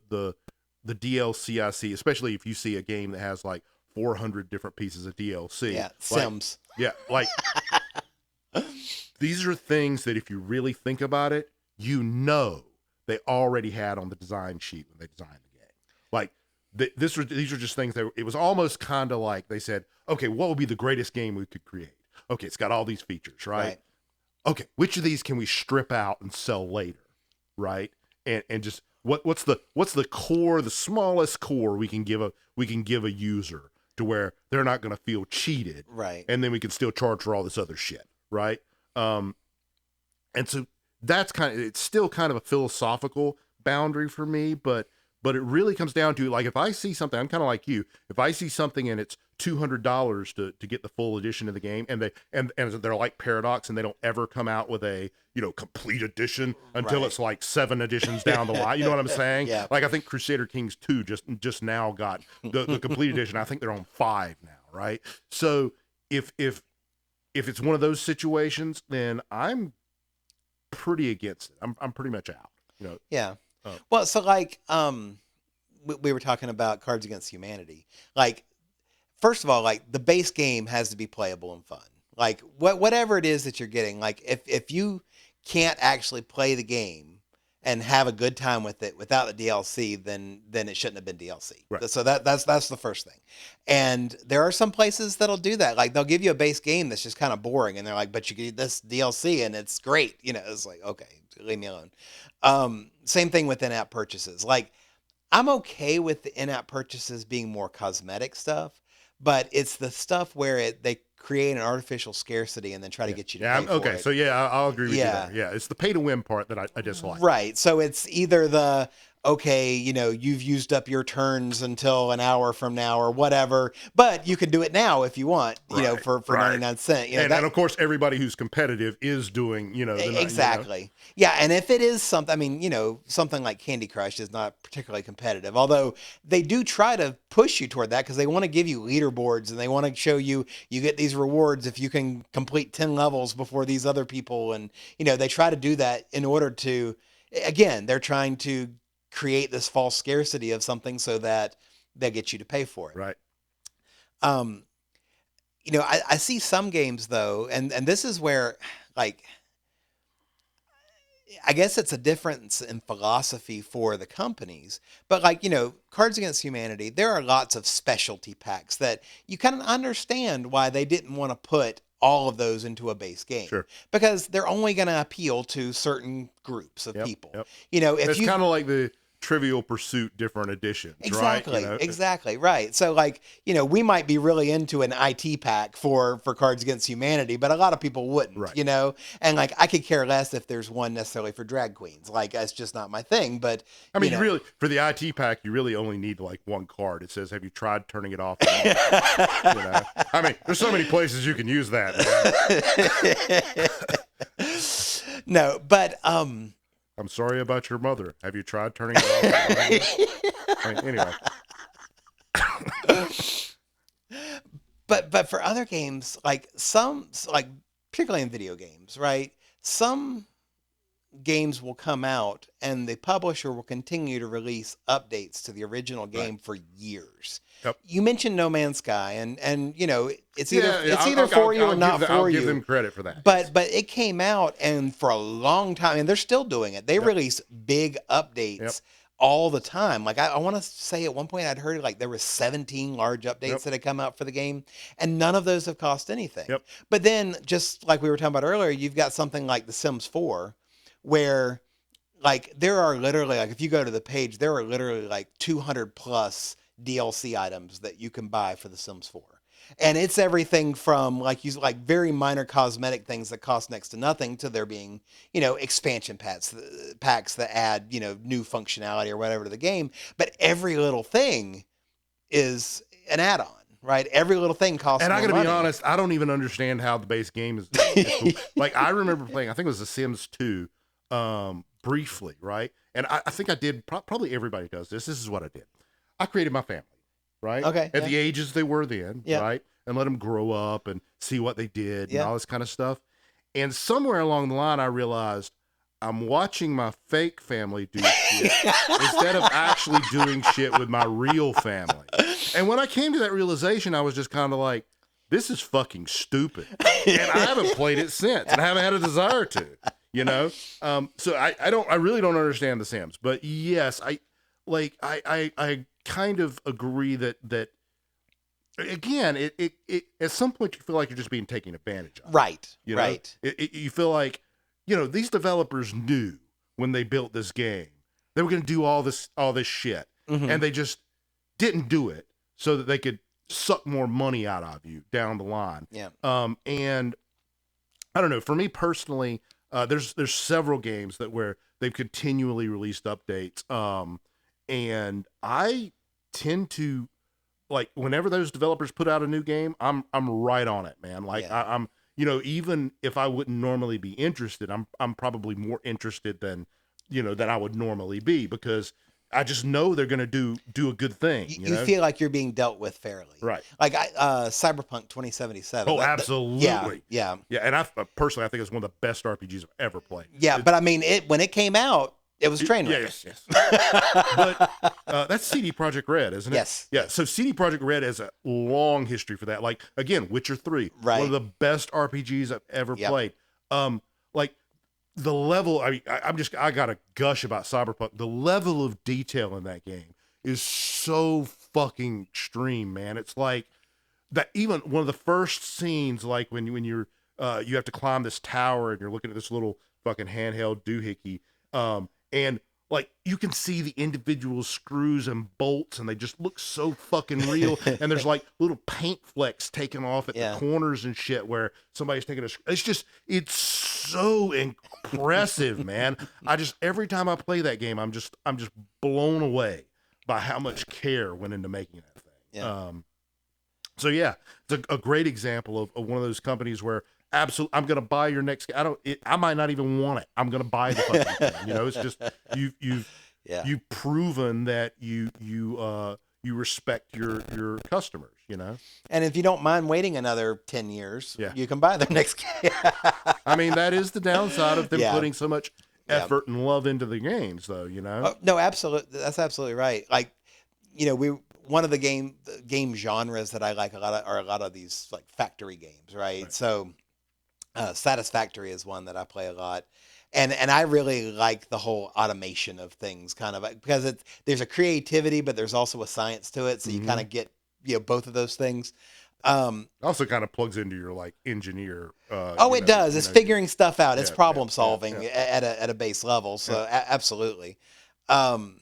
DLC I see, especially if you see a game that has like 400 different pieces of DLC. Yeah, Sims. Yeah, like these are things that if you really think about it, they already had on the design sheet when they designed the game. Like these are just things that it was almost kind of like they said, okay, what would be the greatest game we could create? Okay, it's got all these features, right? Okay, which of these can we strip out and sell later, right? And just what's the core, the smallest core we can give a user to where they're not going to feel cheated, right? And then we can still charge for all this other shit, right? And so that's it's still kind of a philosophical boundary for me, but it really comes down to, like, if I see something, I'm kind of like you, if I see something and it's $200 to get the full edition of the game, and they're like Paradox, and they don't ever come out with a complete edition until it's like 7 editions down the line. You know what I'm saying? Yeah. Like, I think Crusader Kings 2 just now got the complete edition. I think they're on 5 now, right? So if it's one of those situations, then I'm pretty against it. I'm pretty much out. Yeah. Well, so like we were talking about Cards Against Humanity. Like, first of all, like the base game has to be playable and fun. Like whatever it is that you're getting, like if you can't actually play the game and have a good time with it without the DLC, then it shouldn't have been DLC. Right. So that's the first thing. And there are some places that'll do that. Like they'll give you a base game that's just kind of boring, and they're like, but you get this DLC and it's great. It's like, okay, leave me alone. Same thing with in-app purchases. Like, I'm okay with the in-app purchases being more cosmetic stuff, but it's the stuff where they create an artificial scarcity and then try to get you to pay for it. So yeah, I'll agree with you there. Yeah, it's the pay to win part that I dislike. Right. So it's either the, okay, you've used up your turns until an hour from now or whatever, but you can do it now if you want, for 99 cents. And of course, everybody who's competitive is doing, exactly. Yeah. And if it is something, I mean, something like Candy Crush is not particularly competitive, although they do try to push you toward that because they want to give you leaderboards and they want to show you get these rewards if you can complete 10 levels before these other people. And, they try to do that in order to, again, they're trying to create this false scarcity of something so that they'll get you to pay for it. Right. I see some games though, and this is where, like, I guess it's a difference in philosophy for the companies, but like, Cards Against Humanity, there are lots of specialty packs that you kind of understand why they didn't want to put all of those into a base game, Sure. because they're only going to appeal to certain groups of people. Yep. If It's you kind of like the Trivial Pursuit different editions, exactly, right? exactly right. So like, we might be really into an IT pack for Cards Against Humanity, but a lot of people wouldn't, Right. and like I could care less if there's one necessarily for drag queens. Like that's just not my thing. But I mean, you really, for the IT pack, you really only need like one card. It says, "Have you tried turning it off?" I mean, there's so many places you can use that, man. No, but I'm sorry about your mother. Have you tried turning it off? I mean, anyway. but for other games, like particularly in video games, right? Some games will come out and the publisher will continue to release updates to the original game for years. Yep. You mentioned No Man's Sky, and it's either for you or not for you. I'll give them credit for that. But it came out, and for a long time, and they're still doing it. They release big updates all the time. Like I want to say at one point I'd heard like there were 17 large updates that had come out for the game, and none of those have cost anything. But then, just like we were talking about earlier, you've got something like The Sims 4, where like there are literally, like if you go to the page, there are literally like 200 plus DLC items that you can buy for The Sims 4. And it's everything from like very minor cosmetic things that cost next to nothing to there being, expansion packs that add, new functionality or whatever to the game. But every little thing is an add-on, right? Every little thing costs. And I got to be honest, I don't even understand how the base game is. Like I remember playing, I think it was The Sims 2, briefly, right? And I think I did. Probably everybody does this. This is what I did. I created my family, right? Okay. At the ages they were then, right? And let them grow up and see what they did and all this kind of stuff. And somewhere along the line, I realized I'm watching my fake family do shit instead of actually doing shit with my real family. And when I came to that realization, I was just kind of like, this is fucking stupid. And I haven't played it since, and I haven't had a desire to, So I really don't understand The Sims. But yes, I kind of agree that again, it at some point you feel like you're just being taken advantage of. Right. Right. You feel like, these developers knew when they built this game they were going to do all this shit, and they just didn't do it so that they could suck more money out of you down the line. Yeah. And I don't know. For me personally, there's several games where they've continually released updates. And I tend to like whenever those developers put out a new game, I'm right on it, man. Like I'm even if I wouldn't normally be interested, I'm probably more interested than I would normally be, because I just know they're going to do a good thing. You feel like you're being dealt with fairly, right? Like Cyberpunk 2077. Oh, absolutely. Yeah. And I personally, I think it's one of the best RPGs I've ever played. Yeah, but I mean, when it came out, it was train wreck. Yes. But that's CD Projekt Red, isn't it? Yes. Yeah. So CD Projekt Red has a long history for that. Like again, Witcher 3, right? One of the best RPGs I've ever played. Like the level. I gotta gush about Cyberpunk. The level of detail in that game is so fucking extreme, man. It's like that. Even one of the first scenes, like when you're you have to climb this tower and you're looking at this little fucking handheld doohickey. And like you can see the individual screws and bolts, and they just look so fucking real. And there's like little paint flecks taken off at the corners and shit where somebody's taking it's so impressive, man. Every time I play that game, I'm just blown away by how much care went into making that thing. Yeah. So yeah, it's a great example of one of those companies where absolutely, I'm gonna buy your next. I might not even want it. I'm gonna buy the fucking thing. It's just you've proven that you respect your customers. And if you don't mind waiting another 10 years, you can buy their next game. I mean, that is the downside of them putting so much effort and love into the games, though. Oh, no, absolutely, that's absolutely right. Like, one of the game genres that I like a lot of are a lot of these like factory games, right? So Satisfactory is one that I play a lot. And I really like the whole automation of things, kind of because there's a creativity, but there's also a science to it. So you kind of get, both of those things. Also kind of plugs into your like engineer. Oh, it does. It's figuring stuff out. It's yeah, problem yeah, solving yeah. at a base level. So Yeah. absolutely. Um,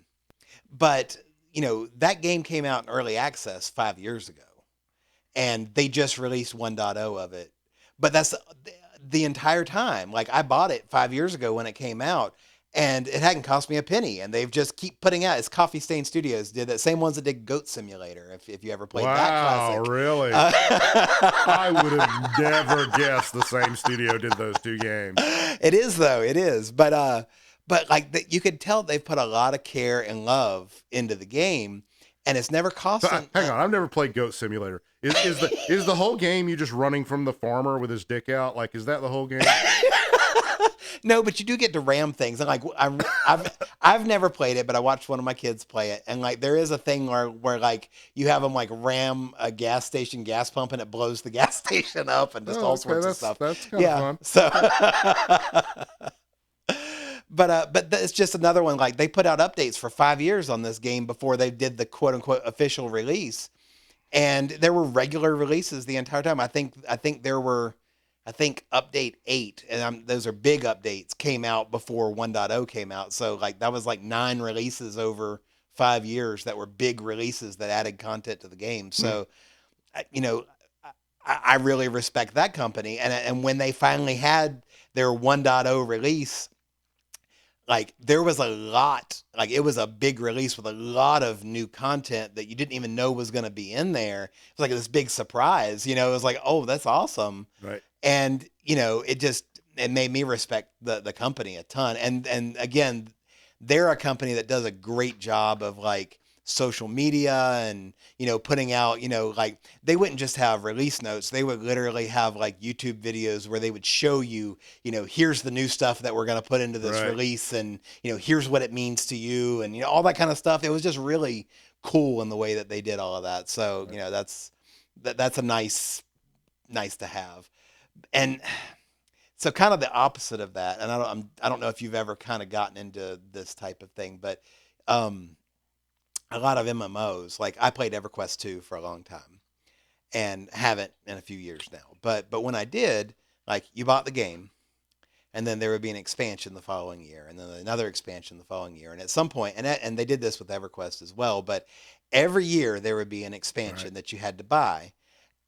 but that game came out in early access 5 years ago, and they just released 1.0 of it. But that's the entire time. Like I bought it 5 years ago when it came out, and it hadn't cost me a penny. And they've just keep putting out. It's Coffee Stain Studios did that, same ones that did Goat Simulator. If you ever played that Wow, classic, really? I would have never guessed the same studio did those two games. It is though. It is. But like you could tell they've put a lot of care and love into the game, and it's never cost them. Hang on, I've never played Goat Simulator. Is the whole game you just running from the farmer with his dick out? Like, is that the whole game? No, but you do get to ram things. And like I've never played it, but I watched one of my kids play it, and like there is a thing where like you have them like ram a gas station gas pump, and it blows the gas station up, and just all sorts of stuff. That's kind of fun. So. But it's just another one. Like they put out updates for 5 years on this game before they did the quote unquote official release, and there were regular releases the entire time. I think there were, update 8, and those are big updates, came out before 1.0 came out. So like that was like 9 releases over 5 years that were big releases that added content to the game. So, I really respect that company, and when they finally had their 1.0 release. Like there was a lot, like it was a big release with a lot of new content that you didn't even know was going to be in there. It was like this big surprise, it was like, oh, that's awesome. Right. And, it made me respect the company a ton. And again, they're a company that does a great job of like social media and, putting out, like they wouldn't just have release notes. They would literally have like YouTube videos where they would show you, here's the new stuff that we're going to put into this Right. release, and, here's what it means to you, and, all that kind of stuff. It was just really cool in the way that they did all of that. So, Right. that's a nice to have. And so kind of the opposite of that. And I don't know if you've ever kind of gotten into this type of thing, but, a lot of MMOs, like I played EverQuest 2 for a long time and haven't in a few years now. But when I did, like you bought the game, and then there would be an expansion the following year, and then another expansion the following year. And at some point, and they did this with EverQuest as well, but every year there would be an expansion Right. that you had to buy.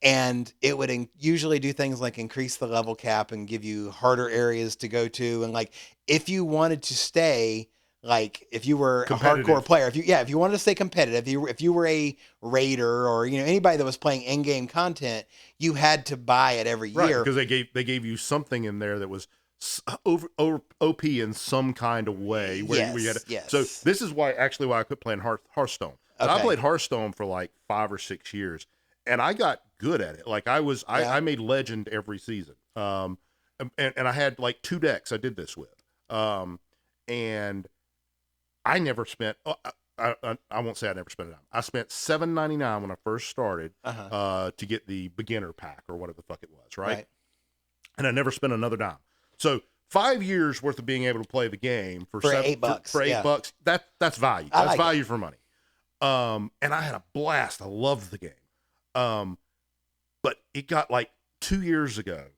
And it would usually do things like increase the level cap and give you harder areas to go to. And like, if you wanted to stay, like if you were a Competitive. hardcore player, if you wanted to stay competitive, if you were a raider or, anybody that was playing in-game content, you had to buy it every Right, year. because they gave you something in there that was over OP in some kind of way. Where we had Yes. So this is why I quit playing Hearthstone. So I Okay. played Hearthstone for like 5 or 6 years, and I got good at it. Like I made Legend every season. And I had like 2 decks I did this with. And I never spent. I won't say I never spent it. I spent $7.99 when I first started to get the beginner pack or whatever the fuck it was, right? And I never spent another dime. So 5 years worth of being able to play the game for $8. For $8, that's value. I That's like value for money. And I had a blast. I loved the game. But it got like 2 years ago.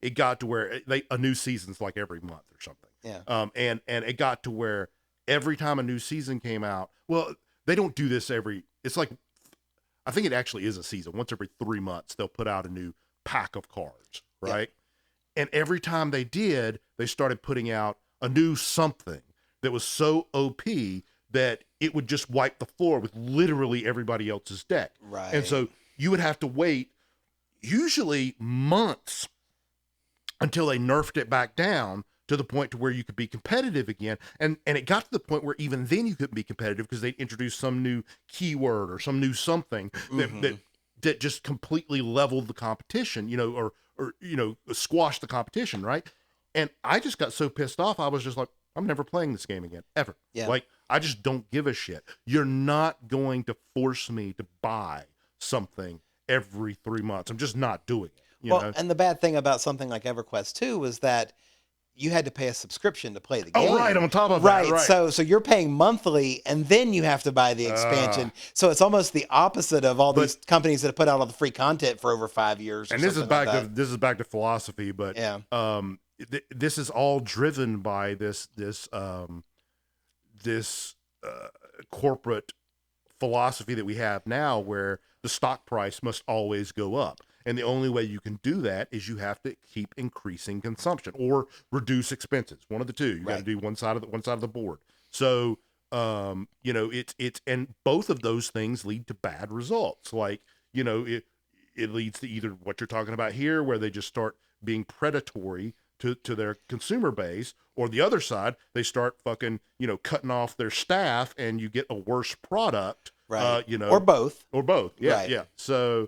It got to where a new season's like every month or something. Yeah. And it got to where every time a new season came out, well, they don't do this it's like, I think it actually is a season. Once every 3 months, they'll put out a new pack of cards, right? Yeah. And every time they did, they started putting out a new something that was so OP that it would just wipe the floor with literally everybody else's deck. Right. And so you would have to wait usually months until they nerfed it back down to the point to where you could be competitive again. And it got to the point where even then you couldn't be competitive because they introduced some new keyword or some new something that just completely leveled the competition, or squashed the competition, right? And I just got so pissed off, I was just like, I'm never playing this game again, ever. Yeah. Like, I just don't give a shit. You're not going to force me to buy something every 3 months. I'm just not doing it. You Well, know? and the bad thing about something like EverQuest 2 was that you had to pay a subscription to play the game. Oh, right. On top of right. that, right. So you're paying monthly, and then you have to buy the expansion. So it's almost the opposite of all these companies that have put out all the free content for over 5 years. And this is back to philosophy, but yeah. This is all driven by this corporate philosophy that we have now, where the stock price must always go up. And the only way you can do that is you have to keep increasing consumption or reduce expenses. One of the two. You got to do one side of the board. So, it's and both of those things lead to bad results. Like, it leads to either what you're talking about here, where they just start being predatory to their consumer base, or the other side, they start fucking, cutting off their staff, and you get a worse product. Right. Or both. Yeah. Right. Yeah. So,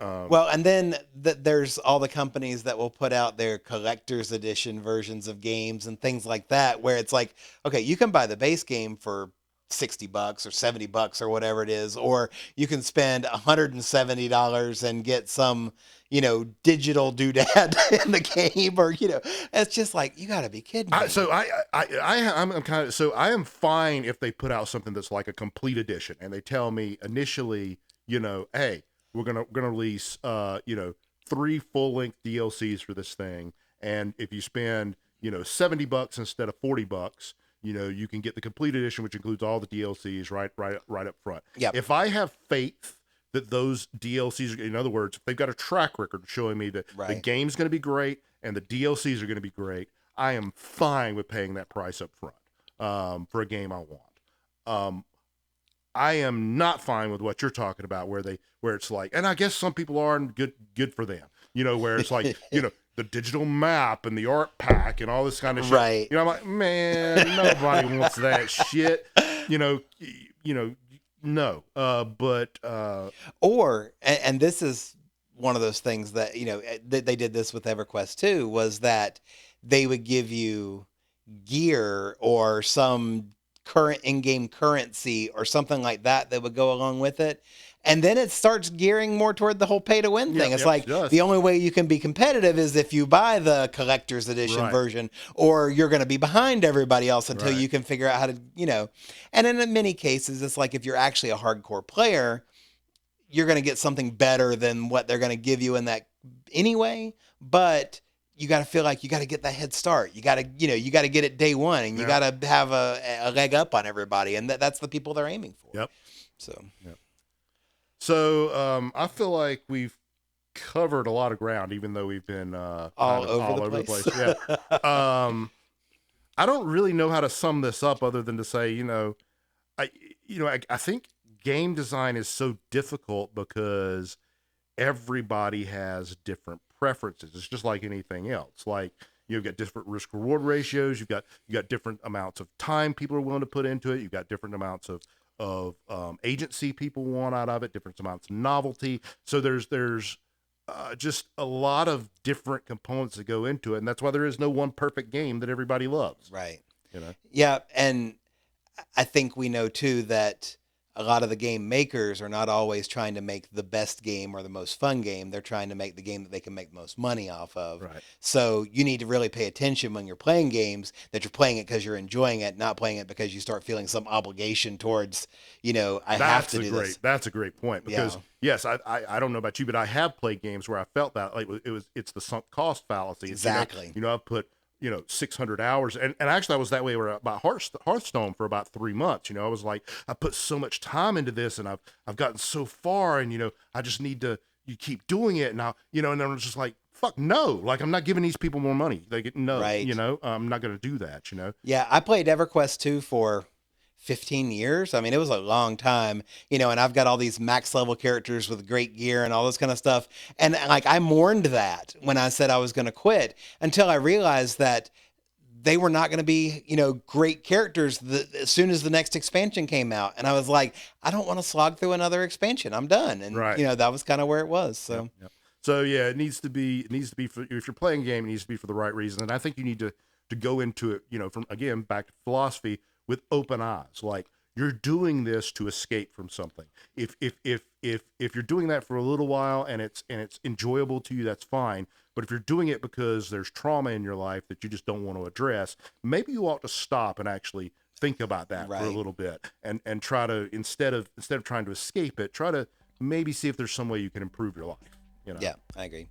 well, and then there's all the companies that will put out their collector's edition versions of games and things like that, where it's like, okay, you can buy the base game for $60 or $70 or whatever it is, or you can spend $170 and get some, digital doodad in the game, or, it's just like, you got to be kidding me. I am fine if they put out something that's like a complete edition, and they tell me initially, hey, we're gonna release 3 full-length DLCs for this thing, and if you spend $70 instead of $40, you can get the complete edition, which includes all the DLCs right up front. Yep. If I have faith that those DLCs, in other words, if they've got a track record showing me that the game's going to be great and the DLCs are going to be great, I am fine with paying that price up front for a game I want. I am not fine with what you're talking about, where it's like, and I guess some people are, and good for them, where it's like, the digital map and the art pack and all this kind of shit. Right. I'm like, man, nobody wants that shit. No. And this is one of those things that, they did this with EverQuest 2, was that they would give you gear or some current in-game currency or something like that would go along with it. And then it starts gearing more toward the whole pay-to-win thing. It's like the only way you can be competitive is if you buy the collector's edition version, or you're going to be behind everybody else until you can figure out how to, And in many cases, it's like if you're actually a hardcore player, you're going to get something better than what they're going to give you in that anyway. But you got to feel like you got to get that head start. You got to, you got to get it day one, and you got to have a leg up on everybody. And that's the people they're aiming for. Yep. So, So I feel like we've covered a lot of ground, even though we've been all over the place. Yeah. I don't really know how to sum this up other than to say, I think game design is so difficult because everybody has different preferences. It's just like anything else. Like, you've got different risk reward ratios. You've got different amounts of time people are willing to put into it. You've got different amounts of agency people want out of it, different amounts of novelty. So there's just a lot of different components that go into it, and that's why there is no one perfect game that everybody loves. Right. Yeah, and I think we know too that a lot of the game makers are not always trying to make the best game or the most fun game. They're trying to make the game that they can make the most money off of. Right. So you need to really pay attention when you're playing games, that you're playing it because you're enjoying it, not playing it because you start feeling some obligation towards, I have to do this. That's a great point, because yes, I don't know about you, but I have played games where I felt that like it's the sunk cost fallacy. Exactly. I've put 600 hours. And actually I was that way about Hearthstone for about 3 months. I was like, I put so much time into this, and I've gotten so far, and, I just need to, you keep doing it now, and then I'm just like, fuck no. Like, I'm not giving these people more money. They get no, right. I'm not going to do that, Yeah. I played EverQuest 2 for 15 years. I mean, it was a long time, and I've got all these max level characters with great gear and all this kind of stuff. And like, I mourned that when I said I was going to quit, until I realized that they were not going to be, great characters as soon as the next expansion came out. And I was like, I don't want to slog through another expansion. I'm done. And, that was kind of where it was. So, yep. So yeah, it needs to be for, if you're playing a game, it needs to be for the right reason. And I think you need to go into it, from, again, back to philosophy, with open eyes. Like, You're doing this to escape from something. If you're doing that for a little while and it's enjoyable to you, that's fine. But if you're doing it because there's trauma in your life that you just don't want to address, maybe you ought to stop and actually think about that for a Right. little bit and try to instead of trying to escape it, try to maybe see if there's some way you can improve your life. Yeah, I agree.